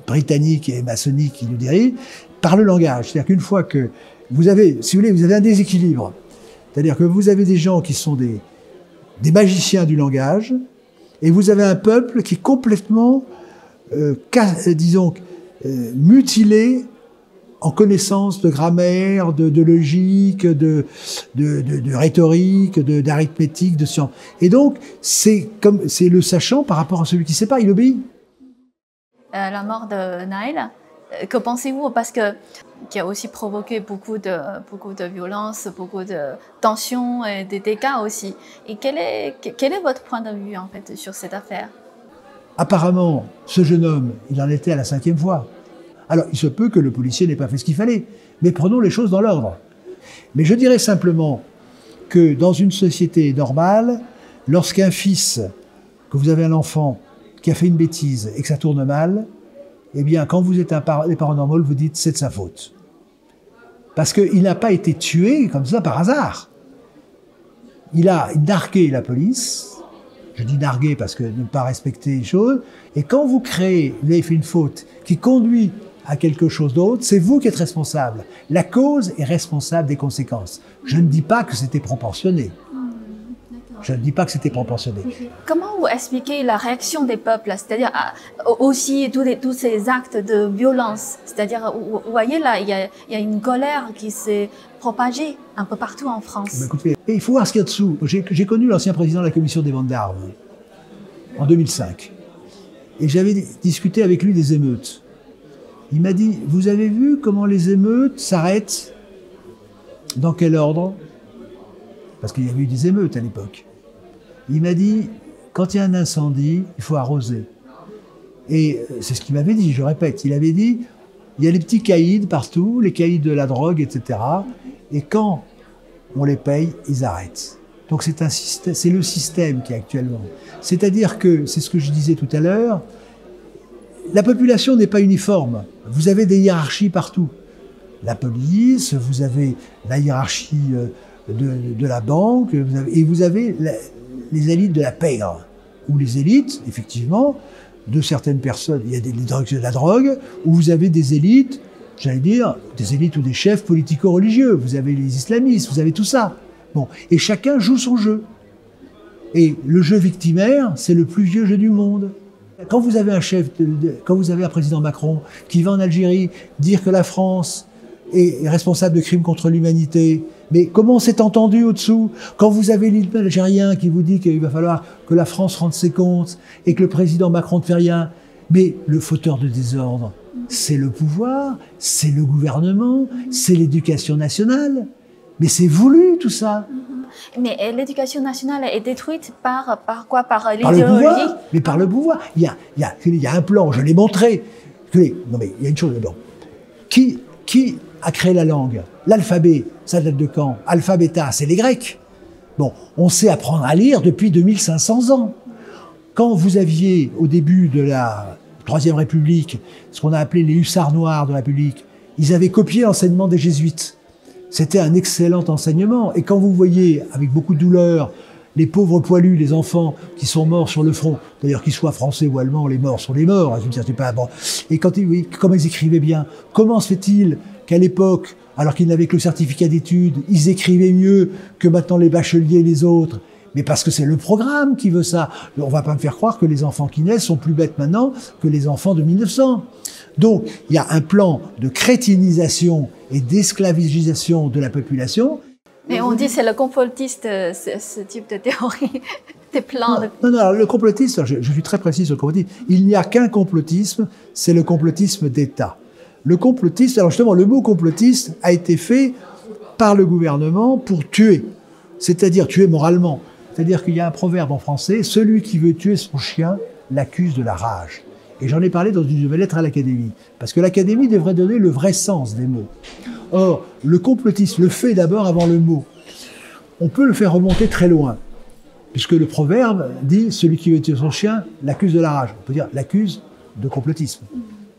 britannique et maçonnique qui nous dirige, par le langage. C'est-à-dire qu'une fois que vous avez, si vous voulez, vous avez un déséquilibre. C'est-à-dire que vous avez des gens qui sont des magiciens du langage, et vous avez un peuple qui est complètement, mutilé en connaissance de grammaire, de logique, de rhétorique, d'arithmétique, de science. Et donc, c'est le sachant par rapport à celui qui ne sait pas, il obéit. la mort de Naël. Que pensez-vous? Parce que qui a aussi provoqué beaucoup de violences, beaucoup de tensions et des dégâts aussi. Et quel est votre point de vue en fait sur cette affaire? Apparemment, ce jeune homme, il en était à la 5e fois. Alors, il se peut que le policier n'ait pas fait ce qu'il fallait, mais prenons les choses dans l'ordre. Mais je dirais simplement que dans une société normale, lorsqu'un fils, que vous avez un enfant qui a fait une bêtise et que ça tourne mal, eh bien, quand vous êtes des parents normaux, vous dites c'est de sa faute. Parce qu'il n'a pas été tué comme ça par hasard. Il a nargué la police. Je dis narguer parce que ne pas respecter les choses. Et quand vous avez fait une faute qui conduit à quelque chose d'autre, c'est vous qui êtes responsable. La cause est responsable des conséquences. Je ne dis pas que c'était proportionné. Je ne dis pas que c'était proportionné. Comment vous expliquez la réaction des peuples, c'est-à-dire aussi tous ces actes de violence? C'est-à-dire, vous voyez là, il y a une colère qui s'est propagée un peu partout en France. Écoutez, il faut voir ce qu'il y a dessous. J'ai connu l'ancien président de la commission des ventes d'armes en 2005. Et j'avais discuté avec lui des émeutes. Il m'a dit, vous avez vu comment les émeutes s'arrêtent? Dans quel ordre? Parce qu'il y avait eu des émeutes à l'époque. Il m'a dit, quand il y a un incendie, il faut arroser. Et c'est ce qu'il m'avait dit, je répète. Il avait dit, il y a les petits caïds partout, les caïds de la drogue, etc. Et quand on les paye, ils arrêtent. Donc c'est le système qui est actuellement. C'est-à-dire que, c'est ce que je disais tout à l'heure, la population n'est pas uniforme. Vous avez des hiérarchies partout. La police, vous avez la hiérarchie de la banque, et vous avez les élites de la pègre, ou les élites, effectivement, de certaines personnes. Il y a des drogues de la drogue, où vous avez des élites, j'allais dire, des élites ou des chefs politico-religieux. Vous avez les islamistes, vous avez tout ça. Bon, et chacun joue son jeu. Et le jeu victimaire, c'est le plus vieux jeu du monde. Quand vous avez quand vous avez un président Macron qui va en Algérie dire que la France est responsable de crimes contre l'humanité, mais comment on s'est entendu au-dessous? Quand vous avez l'île algérien qui vous dit qu'il va falloir que la France rende ses comptes et que le président Macron ne fait rien, mais le fauteur de désordre, c'est le pouvoir, c'est le gouvernement, c'est l'éducation nationale. Mais c'est voulu tout ça. Mais l'éducation nationale est détruite par quoi? Par l'idéologie? Mais par le pouvoir. Il y a un plan, je l'ai montré. Non mais il y a une chose d'abord. Qui a créé la langue? L'alphabet, ça date de quand? Alpha, bêta, c'est les Grecs. Bon, on sait apprendre à lire depuis 2500 ans. Quand vous aviez, au début de la Troisième République, ce qu'on a appelé les hussards noirs de la République, ils avaient copié l'enseignement des jésuites. C'était un excellent enseignement. Et quand vous voyez, avec beaucoup de douleur, les pauvres poilus, les enfants qui sont morts sur le front, d'ailleurs qu'ils soient français ou allemands, les morts sont les morts, je veux dire, c'est pas bon. Et quand comment ils écrivaient bien, comment se fait-il qu'à l'époque, alors qu'ils n'avaient que le certificat d'études, ils écrivaient mieux que maintenant les bacheliers et les autres? Mais parce que c'est le programme qui veut ça. On va pas me faire croire que les enfants qui naissent sont plus bêtes maintenant que les enfants de 1900. Donc, il y a un plan de crétinisation et d'esclavagisation de la population. Mais on dit que c'est le complotiste, ce type de théorie, des plans. Non, alors le complotisme, je suis très précis sur le complotisme, il n'y a qu'un complotisme, c'est le complotisme d'État. Le complotisme, alors justement, le mot complotiste a été fait par le gouvernement pour tuer, c'est-à-dire tuer moralement. C'est-à-dire qu'il y a un proverbe en français, celui qui veut tuer son chien l'accuse de la rage. Et j'en ai parlé dans une nouvelle lettre à l'Académie. Parce que l'Académie devrait donner le vrai sens des mots. Or, le complotisme le fait d'abord avant le mot. On peut le faire remonter très loin. Puisque le proverbe dit, celui qui veut tuer son chien l'accuse de la rage. On peut dire l'accuse de complotisme.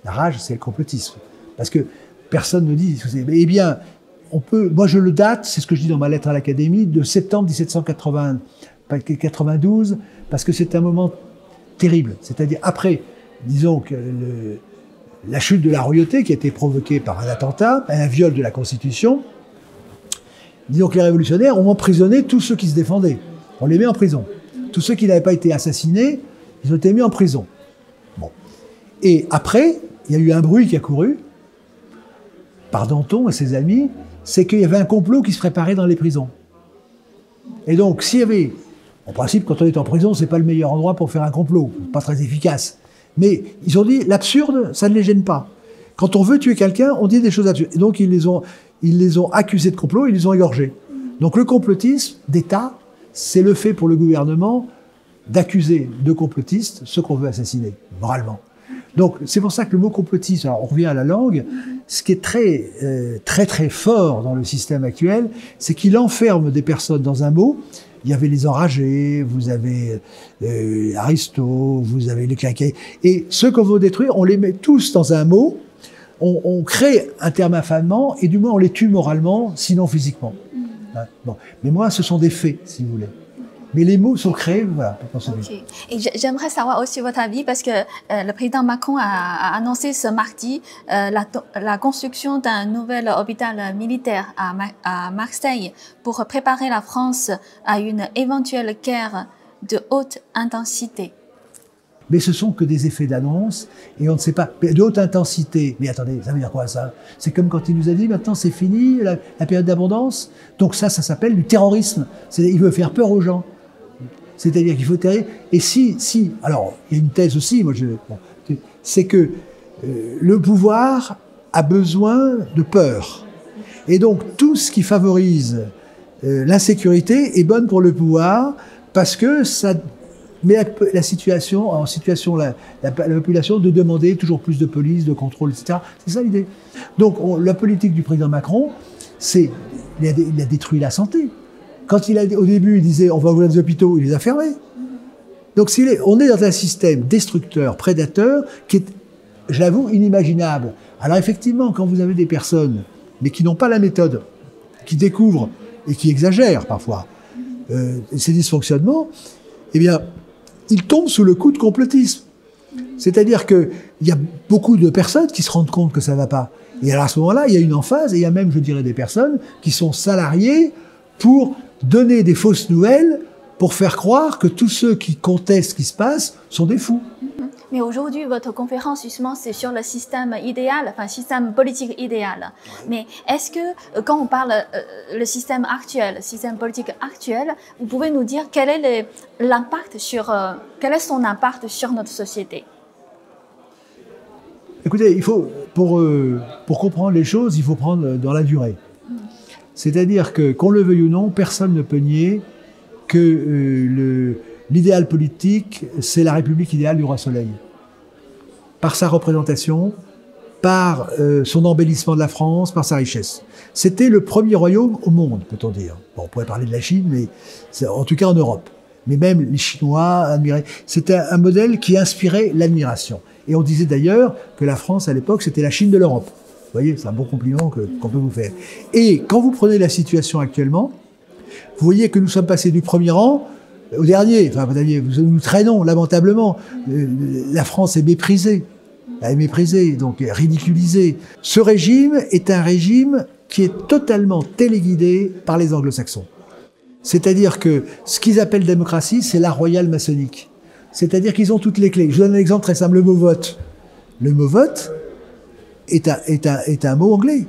La rage, c'est le complotisme. Parce que personne ne dit... Eh bien, moi je le date, c'est ce que je dis dans ma lettre à l'Académie, de septembre 1792, parce que c'est un moment terrible. C'est-à-dire après... Disons que la chute de la royauté qui a été provoquée par un attentat, un viol de la Constitution, disons que les révolutionnaires ont emprisonné tous ceux qui se défendaient. On les met en prison. Tous ceux qui n'avaient pas été assassinés, ils ont été mis en prison. Bon. Et après, il y a eu un bruit qui a couru, par Danton et ses amis, c'est qu'il y avait un complot qui se préparait dans les prisons. Et donc, s'il y avait... En principe, quand on est en prison, c'est pas le meilleur endroit pour faire un complot, pas très efficace. Mais ils ont dit, l'absurde, ça ne les gêne pas. Quand on veut tuer quelqu'un, on dit des choses absurdes. Et donc, ils les ont accusés de complot, ils les ont égorgés. Donc, le complotisme d'État, c'est le fait pour le gouvernement d'accuser de complotistes ceux qu'on veut assassiner, moralement. Donc, c'est pour ça que le mot complotiste, alors on revient à la langue, ce qui est très fort dans le système actuel, c'est qu'il enferme des personnes dans un mot. Il y avait les enragés, vous avez Aristo, vous avez les claqués. Et ceux qu'on veut détruire, on les met tous dans un mot, on crée un terme infamant, et du moins on les tue moralement, sinon physiquement. Bon. Mais moi, ce sont des faits, si vous voulez. Mais les mots sont créés, voilà. Okay. Et j'aimerais savoir aussi votre avis, parce que le président Macron a annoncé ce mardi la construction d'un nouvel hôpital militaire à Marseille pour préparer la France à une éventuelle guerre de haute intensité. Mais ce sont que des effets d'annonce, et on ne sait pas. De haute intensité, mais attendez, ça veut dire quoi ça? C'est comme quand il nous a dit, maintenant c'est fini, la période d'abondance. Donc ça s'appelle du terrorisme. Il veut faire peur aux gens. C'est-à-dire qu'il faut terrer. Et alors, il y a une thèse aussi, c'est que le pouvoir a besoin de peur. Et donc, tout ce qui favorise l'insécurité est bonne pour le pouvoir, parce que ça met la situation en situation, la population, de demander toujours plus de police, de contrôle, etc. C'est ça l'idée. Donc, la politique du président Macron, il a détruit la santé. Quand au début, il disait on va ouvrir des hôpitaux, il les a fermés. Donc on est dans un système destructeur, prédateur, qui est, je l'avoue, inimaginable. Alors effectivement, quand vous avez des personnes, mais qui n'ont pas la méthode, qui découvrent et qui exagèrent parfois ces dysfonctionnements, eh bien, ils tombent sous le coup de complotisme. C'est-à-dire qu'il y a beaucoup de personnes qui se rendent compte que ça ne va pas. Et alors à ce moment-là, il y a une emphase, et il y a même, je dirais, des personnes qui sont salariées pour donner des fausses nouvelles pour faire croire que tous ceux qui contestent ce qui se passe sont des fous. Mais aujourd'hui, votre conférence, justement, c'est sur le système idéal, enfin, système politique idéal. Mais est-ce que, quand on parle le système actuel, système politique actuel, vous pouvez nous dire quel est son impact sur notre société? Écoutez, il faut, pour comprendre les choses, il faut prendre dans la durée. C'est-à-dire que, qu'on le veuille ou non, personne ne peut nier que l'idéal politique, c'est la République idéale du roi Soleil. Par sa représentation, par son embellissement de la France, par sa richesse. C'était le premier royaume au monde, peut-on dire. Bon, on pourrait parler de la Chine, mais en tout cas en Europe. Mais même les Chinois admiraient. C'était un modèle qui inspirait l'admiration. Et on disait d'ailleurs que la France, à l'époque, c'était la Chine de l'Europe. Vous voyez, c'est un bon compliment qu'on peut vous faire. Et quand vous prenez la situation actuellement, vous voyez que nous sommes passés du premier rang au dernier. Enfin, nous traînons lamentablement. La France est méprisée. Elle est méprisée, donc ridiculisée. Ce régime est un régime qui est totalement téléguidé par les anglo-saxons. C'est-à-dire que ce qu'ils appellent démocratie, c'est l'art royal maçonnique. C'est-à-dire qu'ils ont toutes les clés. Je vous donne un exemple très simple, le mot vote. Le mot vote est un mot anglais.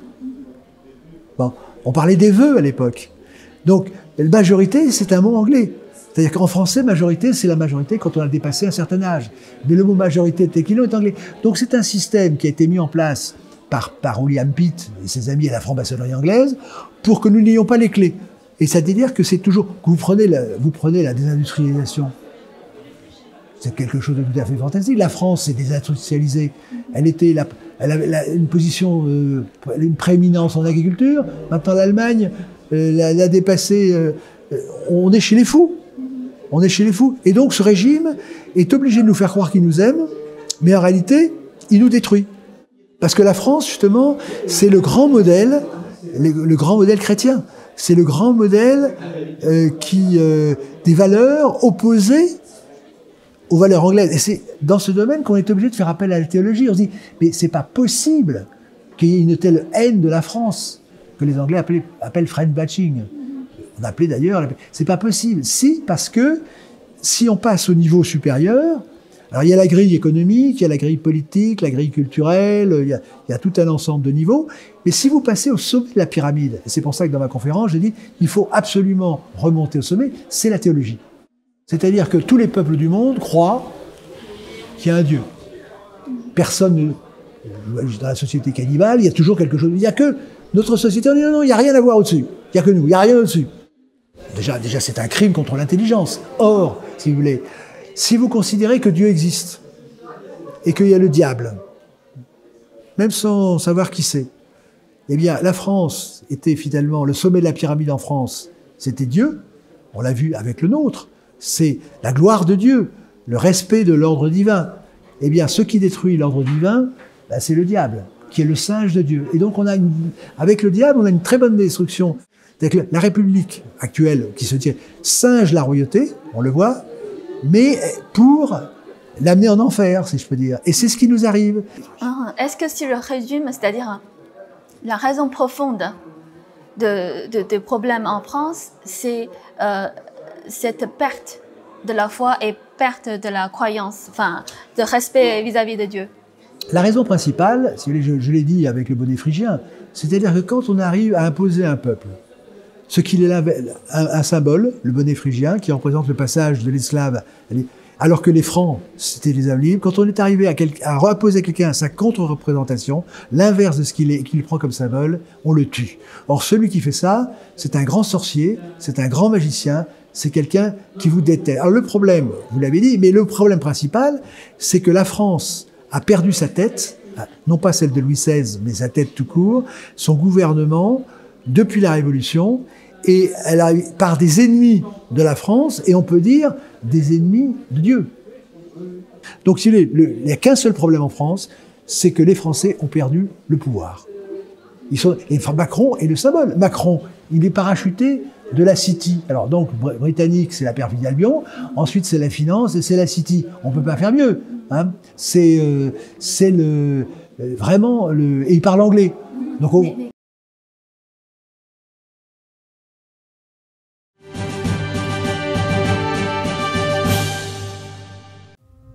Bon, on parlait des vœux à l'époque. Donc, majorité, c'est un mot anglais. C'est-à-dire qu'en français, majorité, c'est la majorité quand on a dépassé un certain âge. Mais le mot majorité téquilo est anglais. Donc, c'est un système qui a été mis en place par William Pitt et ses amis à la franc-maçonnerie anglaise pour que nous n'ayons pas les clés. Et ça veut dire que c'est toujours... Vous prenez la désindustrialisation. C'est quelque chose de tout à fait fantastique. La France s'est désindustrialisée. Elle avait une position, une prééminence en agriculture. Maintenant, l'Allemagne l'a dépassée. On est chez les fous. On est chez les fous. Et donc, ce régime est obligé de nous faire croire qu'il nous aime, mais en réalité, il nous détruit. Parce que la France, justement, c'est le grand modèle, le grand modèle chrétien. C'est le grand modèle des valeurs opposées aux valeurs anglaises. Et c'est dans ce domaine qu'on est obligé de faire appel à la théologie. On se dit, mais c'est pas possible qu'il y ait une telle haine de la France que les Anglais appellent friend bashing. On appelait d'ailleurs, c'est pas possible. Si, parce que si on passe au niveau supérieur, alors il y a la grille économique, il y a la grille politique, la grille culturelle, il y a tout un ensemble de niveaux. Mais si vous passez au sommet de la pyramide, et c'est pour ça que dans ma conférence, j'ai dit, il faut absolument remonter au sommet, c'est la théologie. C'est-à-dire que tous les peuples du monde croient qu'il y a un Dieu. Personne, dans la société cannibale, il y a toujours quelque chose. Il n'y a que notre société, on dit non, il n'y a rien à voir au-dessus. Il n'y a que nous, il n'y a rien au-dessus. Déjà, c'est un crime contre l'intelligence. Or, si vous voulez, si vous considérez que Dieu existe et qu'il y a le diable, même sans savoir qui c'est, eh bien, la France était finalement le sommet de la pyramide en France, c'était Dieu. On l'a vu avec le nôtre. C'est la gloire de Dieu, le respect de l'ordre divin. Eh bien, ce qui détruit l'ordre divin, ben, c'est le diable, qui est le singe de Dieu. Et donc, avec le diable, on a une très bonne destruction. La République actuelle, qui se tient, singe la royauté, on le voit, mais pour l'amener en enfer, si je peux dire. Et c'est ce qui nous arrive. Est-ce que si je résume, c'est-à-dire la raison profonde des problèmes en France, c'est cette perte de la foi et perte de la croyance, enfin, de respect vis-à-vis de Dieu? La raison principale, je l'ai dit avec le bonnet phrygien, c'est-à-dire que quand on arrive à imposer un peuple, ce qu'il est là, un symbole, le bonnet phrygien, qui représente le passage de l'esclave, alors que les francs, c'était les hommes libres, quand on est arrivé à reposer quelqu'un à sa contre-représentation, l'inverse de ce qu'il prend comme symbole, on le tue. Or, celui qui fait ça, c'est un grand sorcier, c'est un grand magicien, c'est quelqu'un qui vous déteste. Alors le problème, vous l'avez dit, mais le problème principal, c'est que la France a perdu sa tête, non pas celle de Louis XVI, mais sa tête tout court, son gouvernement, depuis la Révolution, et elle a par des ennemis de la France, et on peut dire des ennemis de Dieu. Donc il n'y a qu'un seul problème en France, c'est que les Français ont perdu le pouvoir. Et Macron est le symbole. Macron, il est parachuté de la City. Alors donc, britannique, c'est la perfidie Albion, ensuite c'est la finance et c'est la City. On ne peut pas faire mieux. Hein. C'est vraiment et il parle anglais. Donc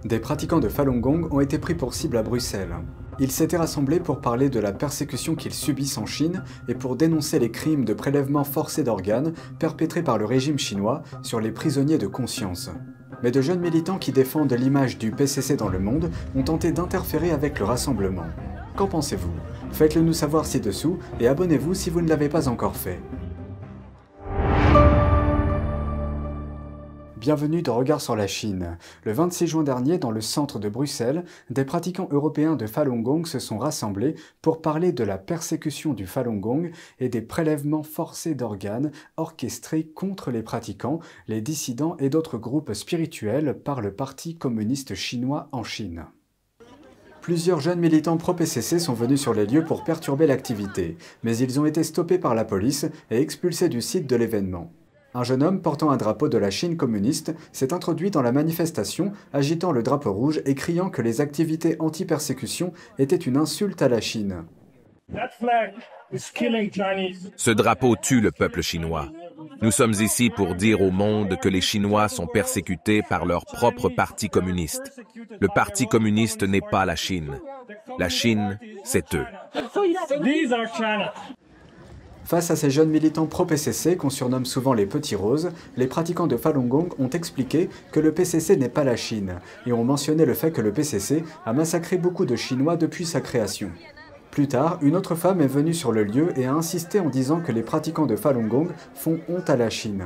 Des pratiquants de Falun Gong ont été pris pour cible à Bruxelles. Ils s'étaient rassemblés pour parler de la persécution qu'ils subissent en Chine et pour dénoncer les crimes de prélèvement forcé d'organes perpétrés par le régime chinois sur les prisonniers de conscience. Mais de jeunes militants qui défendent l'image du PCC dans le monde ont tenté d'interférer avec le rassemblement. Qu'en pensez-vous? Faites-le nous savoir ci-dessous et abonnez-vous si vous ne l'avez pas encore fait. Bienvenue dans Regard sur la Chine. Le 26 juin dernier, dans le centre de Bruxelles, des pratiquants européens de Falun Gong se sont rassemblés pour parler de la persécution du Falun Gong et des prélèvements forcés d'organes orchestrés contre les pratiquants, les dissidents et d'autres groupes spirituels par le Parti communiste chinois en Chine. Plusieurs jeunes militants pro-PCC sont venus sur les lieux pour perturber l'activité, mais ils ont été stoppés par la police et expulsés du site de l'événement. Un jeune homme portant un drapeau de la Chine communiste s'est introduit dans la manifestation, agitant le drapeau rouge et criant que les activités anti-persécution étaient une insulte à la Chine. Ce drapeau tue le peuple chinois. Nous sommes ici pour dire au monde que les Chinois sont persécutés par leur propre parti communiste. Le parti communiste n'est pas la Chine. La Chine, c'est eux. Face à ces jeunes militants pro-PCC qu'on surnomme souvent les petits roses, les pratiquants de Falun Gong ont expliqué que le PCC n'est pas la Chine et ont mentionné le fait que le PCC a massacré beaucoup de Chinois depuis sa création. Plus tard, une autre femme est venue sur le lieu et a insisté en disant que les pratiquants de Falun Gong font honte à la Chine.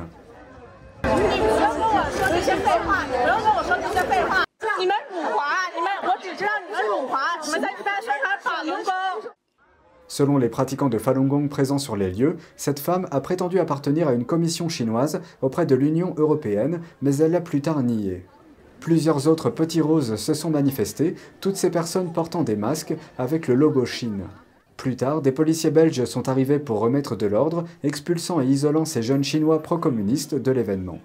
Selon les pratiquants de Falun Gong présents sur les lieux, cette femme a prétendu appartenir à une commission chinoise auprès de l'Union européenne, mais elle l'a plus tard nié. Plusieurs autres petits roses se sont manifestés, toutes ces personnes portant des masques avec le logo Chine. Plus tard, des policiers belges sont arrivés pour remettre de l'ordre, expulsant et isolant ces jeunes Chinois pro-communistes de l'événement.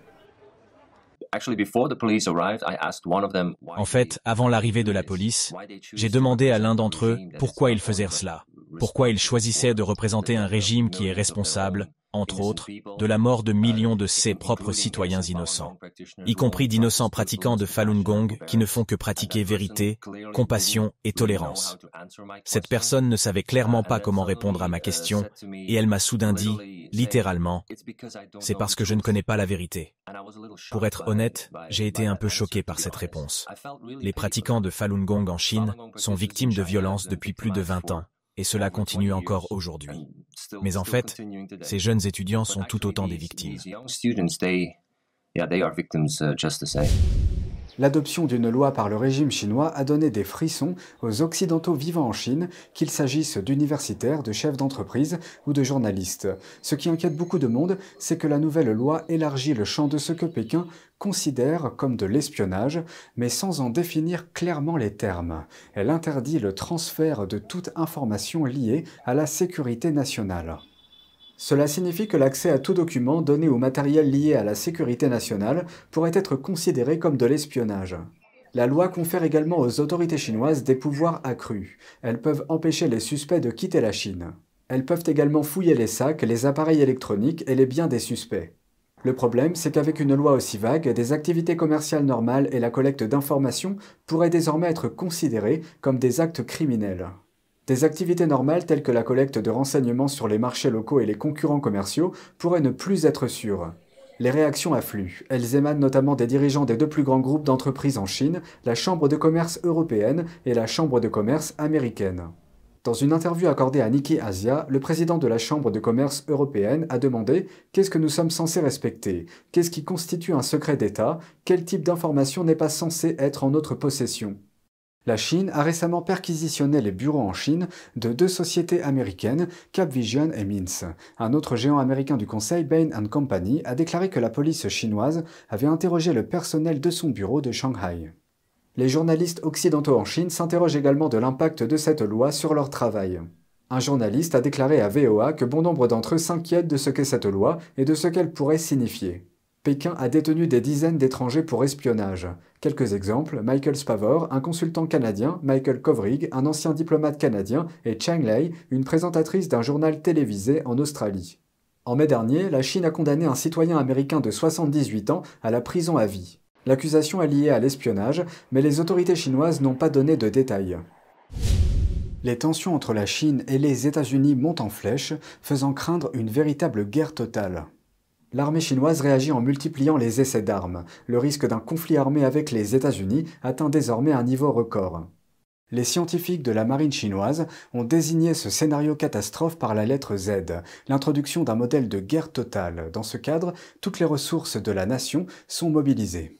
En fait, avant l'arrivée de la police, j'ai demandé à l'un d'entre eux pourquoi ils faisaient cela, pourquoi ils choisissaient de représenter un régime qui est responsable, entre autres, de la mort de millions de ses propres citoyens innocents, y compris d'innocents pratiquants de Falun Gong qui ne font que pratiquer vérité, compassion et tolérance. Cette personne ne savait clairement pas comment répondre à ma question et elle m'a soudain dit, littéralement, « C'est parce que je ne connais pas la vérité ». Pour être honnête, j'ai été un peu choqué par cette réponse. Les pratiquants de Falun Gong en Chine sont victimes de violences depuis plus de 20 ans. Et cela continue encore aujourd'hui. Mais en fait, ces jeunes étudiants sont tout autant des victimes. L'adoption d'une loi par le régime chinois a donné des frissons aux Occidentaux vivant en Chine, qu'il s'agisse d'universitaires, de chefs d'entreprise ou de journalistes. Ce qui inquiète beaucoup de monde, c'est que la nouvelle loi élargit le champ de ce que Pékin considère comme de l'espionnage, mais sans en définir clairement les termes. Elle interdit le transfert de toute information liée à la sécurité nationale. Cela signifie que l'accès à tout document donné ou matériel lié à la sécurité nationale pourrait être considéré comme de l'espionnage. La loi confère également aux autorités chinoises des pouvoirs accrus. Elles peuvent empêcher les suspects de quitter la Chine. Elles peuvent également fouiller les sacs, les appareils électroniques et les biens des suspects. Le problème, c'est qu'avec une loi aussi vague, des activités commerciales normales et la collecte d'informations pourraient désormais être considérées comme des actes criminels. Des activités normales telles que la collecte de renseignements sur les marchés locaux et les concurrents commerciaux pourraient ne plus être sûres. Les réactions affluent. Elles émanent notamment des dirigeants des deux plus grands groupes d'entreprises en Chine, la Chambre de commerce européenne et la Chambre de commerce américaine. Dans une interview accordée à Nikkei Asia, le président de la Chambre de commerce européenne a demandé « Qu'est-ce que nous sommes censés respecter? Qu'est-ce qui constitue un secret d'État? Quel type d'information n'est pas censé être en notre possession ?» La Chine a récemment perquisitionné les bureaux en Chine de deux sociétés américaines, Capvision et Mintz. Un autre géant américain du conseil, Bain & Company, a déclaré que la police chinoise avait interrogé le personnel de son bureau de Shanghai. Les journalistes occidentaux en Chine s'interrogent également de l'impact de cette loi sur leur travail. Un journaliste a déclaré à VOA que bon nombre d'entre eux s'inquiètent de ce qu'est cette loi et de ce qu'elle pourrait signifier. Pékin a détenu des dizaines d'étrangers pour espionnage. Quelques exemples, Michael Spavor, un consultant canadien, Michael Kovrig, un ancien diplomate canadien, et Chang Lei, une présentatrice d'un journal télévisé en Australie. En mai dernier, la Chine a condamné un citoyen américain de 78 ans à la prison à vie. L'accusation est liée à l'espionnage, mais les autorités chinoises n'ont pas donné de détails. Les tensions entre la Chine et les États-Unis montent en flèche, faisant craindre une véritable guerre totale. L'armée chinoise réagit en multipliant les essais d'armes. Le risque d'un conflit armé avec les États-Unis atteint désormais un niveau record. Les scientifiques de la marine chinoise ont désigné ce scénario catastrophe par la lettre Z, l'introduction d'un modèle de guerre totale. Dans ce cadre, toutes les ressources de la nation sont mobilisées.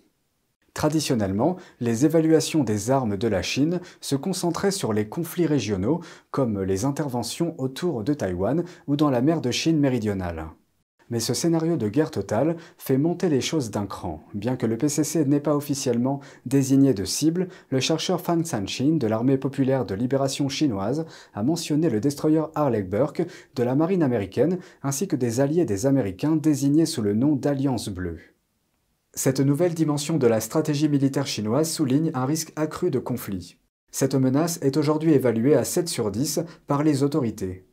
Traditionnellement, les évaluations des armes de la Chine se concentraient sur les conflits régionaux, comme les interventions autour de Taïwan ou dans la mer de Chine méridionale. Mais ce scénario de guerre totale fait monter les choses d'un cran. Bien que le PCC n'ait pas officiellement désigné de cible, le chercheur Fan Sanchin de l'Armée populaire de libération chinoise a mentionné le destroyer Harlech-Burke de la marine américaine ainsi que des alliés des Américains désignés sous le nom d'Alliance Bleue. Cette nouvelle dimension de la stratégie militaire chinoise souligne un risque accru de conflit. Cette menace est aujourd'hui évaluée à 7 sur 10 par les autorités.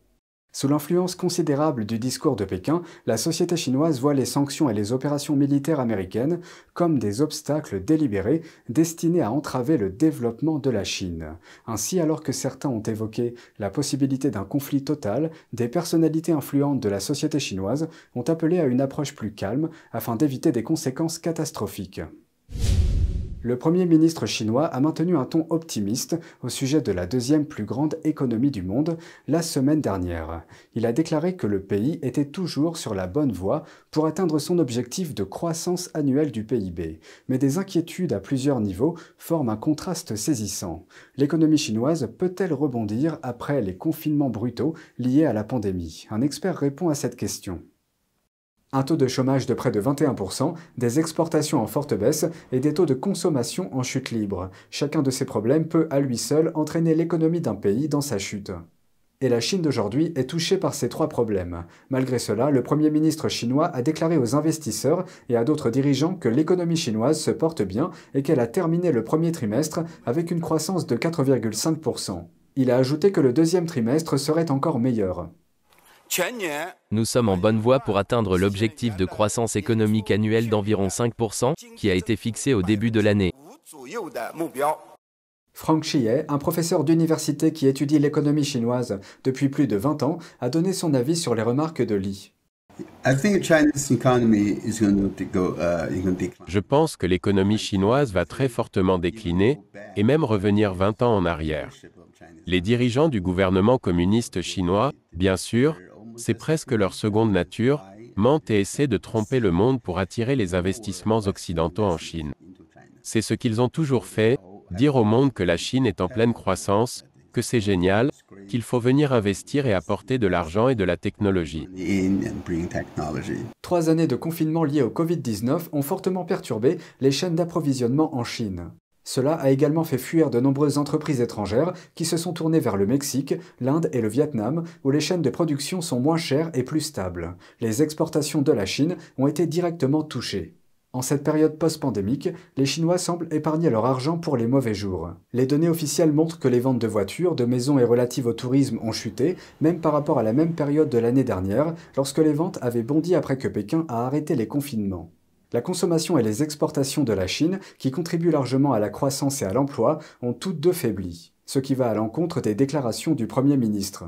Sous l'influence considérable du discours de Pékin, la société chinoise voit les sanctions et les opérations militaires américaines comme des obstacles délibérés destinés à entraver le développement de la Chine. Ainsi, alors que certains ont évoqué la possibilité d'un conflit total, des personnalités influentes de la société chinoise ont appelé à une approche plus calme afin d'éviter des conséquences catastrophiques. Le Premier ministre chinois a maintenu un ton optimiste au sujet de la deuxième plus grande économie du monde la semaine dernière. Il a déclaré que le pays était toujours sur la bonne voie pour atteindre son objectif de croissance annuelle du PIB. Mais des inquiétudes à plusieurs niveaux forment un contraste saisissant. L'économie chinoise peut-elle rebondir après les confinements brutaux liés à la pandémie? Un expert répond à cette question. Un taux de chômage de près de 21%, des exportations en forte baisse et des taux de consommation en chute libre. Chacun de ces problèmes peut à lui seul entraîner l'économie d'un pays dans sa chute. Et la Chine d'aujourd'hui est touchée par ces trois problèmes. Malgré cela, le Premier ministre chinois a déclaré aux investisseurs et à d'autres dirigeants que l'économie chinoise se porte bien et qu'elle a terminé le premier trimestre avec une croissance de 4,5%. Il a ajouté que le deuxième trimestre serait encore meilleur. Nous sommes en bonne voie pour atteindre l'objectif de croissance économique annuelle d'environ 5% qui a été fixé au début de l'année. Frank Chie, un professeur d'université qui étudie l'économie chinoise depuis plus de 20 ans, a donné son avis sur les remarques de Li. Je pense que l'économie chinoise va très fortement décliner et même revenir 20 ans en arrière. Les dirigeants du gouvernement communiste chinois, bien sûr, c'est presque leur seconde nature, mentent et essaient de tromper le monde pour attirer les investissements occidentaux en Chine. C'est ce qu'ils ont toujours fait, dire au monde que la Chine est en pleine croissance, que c'est génial, qu'il faut venir investir et apporter de l'argent et de la technologie. 3 années de confinement liées au Covid-19 ont fortement perturbé les chaînes d'approvisionnement en Chine. Cela a également fait fuir de nombreuses entreprises étrangères qui se sont tournées vers le Mexique, l'Inde et le Vietnam, où les chaînes de production sont moins chères et plus stables. Les exportations de la Chine ont été directement touchées. En cette période post-pandémique, les Chinois semblent épargner leur argent pour les mauvais jours. Les données officielles montrent que les ventes de voitures, de maisons et relatives au tourisme ont chuté, même par rapport à la même période de l'année dernière, lorsque les ventes avaient bondi après que Pékin a arrêté les confinements. La consommation et les exportations de la Chine, qui contribuent largement à la croissance et à l'emploi, ont toutes deux faibli, ce qui va à l'encontre des déclarations du Premier ministre.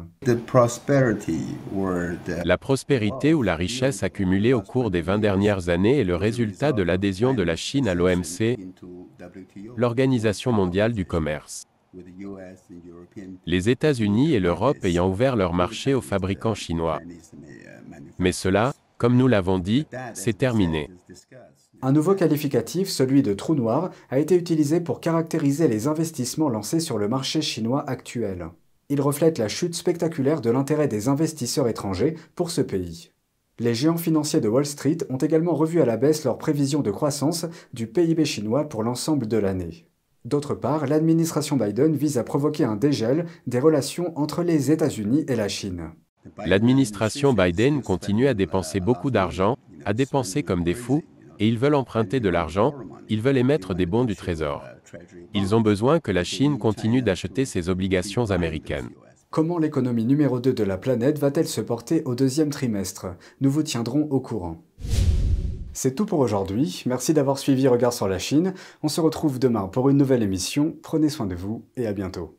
La prospérité ou la richesse accumulée au cours des 20 dernières années est le résultat de l'adhésion de la Chine à l'OMC, l'Organisation mondiale du commerce. Les États-Unis et l'Europe ayant ouvert leur marché aux fabricants chinois. Mais cela, comme nous l'avons dit, c'est terminé. Un nouveau qualificatif, celui de trou noir, a été utilisé pour caractériser les investissements lancés sur le marché chinois actuel. Il reflète la chute spectaculaire de l'intérêt des investisseurs étrangers pour ce pays. Les géants financiers de Wall Street ont également revu à la baisse leurs prévisions de croissance du PIB chinois pour l'ensemble de l'année. D'autre part, l'administration Biden vise à provoquer un dégel des relations entre les États-Unis et la Chine. L'administration Biden continue à dépenser beaucoup d'argent, à dépenser comme des fous, et ils veulent emprunter de l'argent, ils veulent émettre des bons du Trésor. Ils ont besoin que la Chine continue d'acheter ses obligations américaines. Comment l'économie numéro 2 de la planète va-t-elle se porter au deuxième trimestre? Nous vous tiendrons au courant. C'est tout pour aujourd'hui, merci d'avoir suivi Regard sur la Chine. On se retrouve demain pour une nouvelle émission, prenez soin de vous et à bientôt.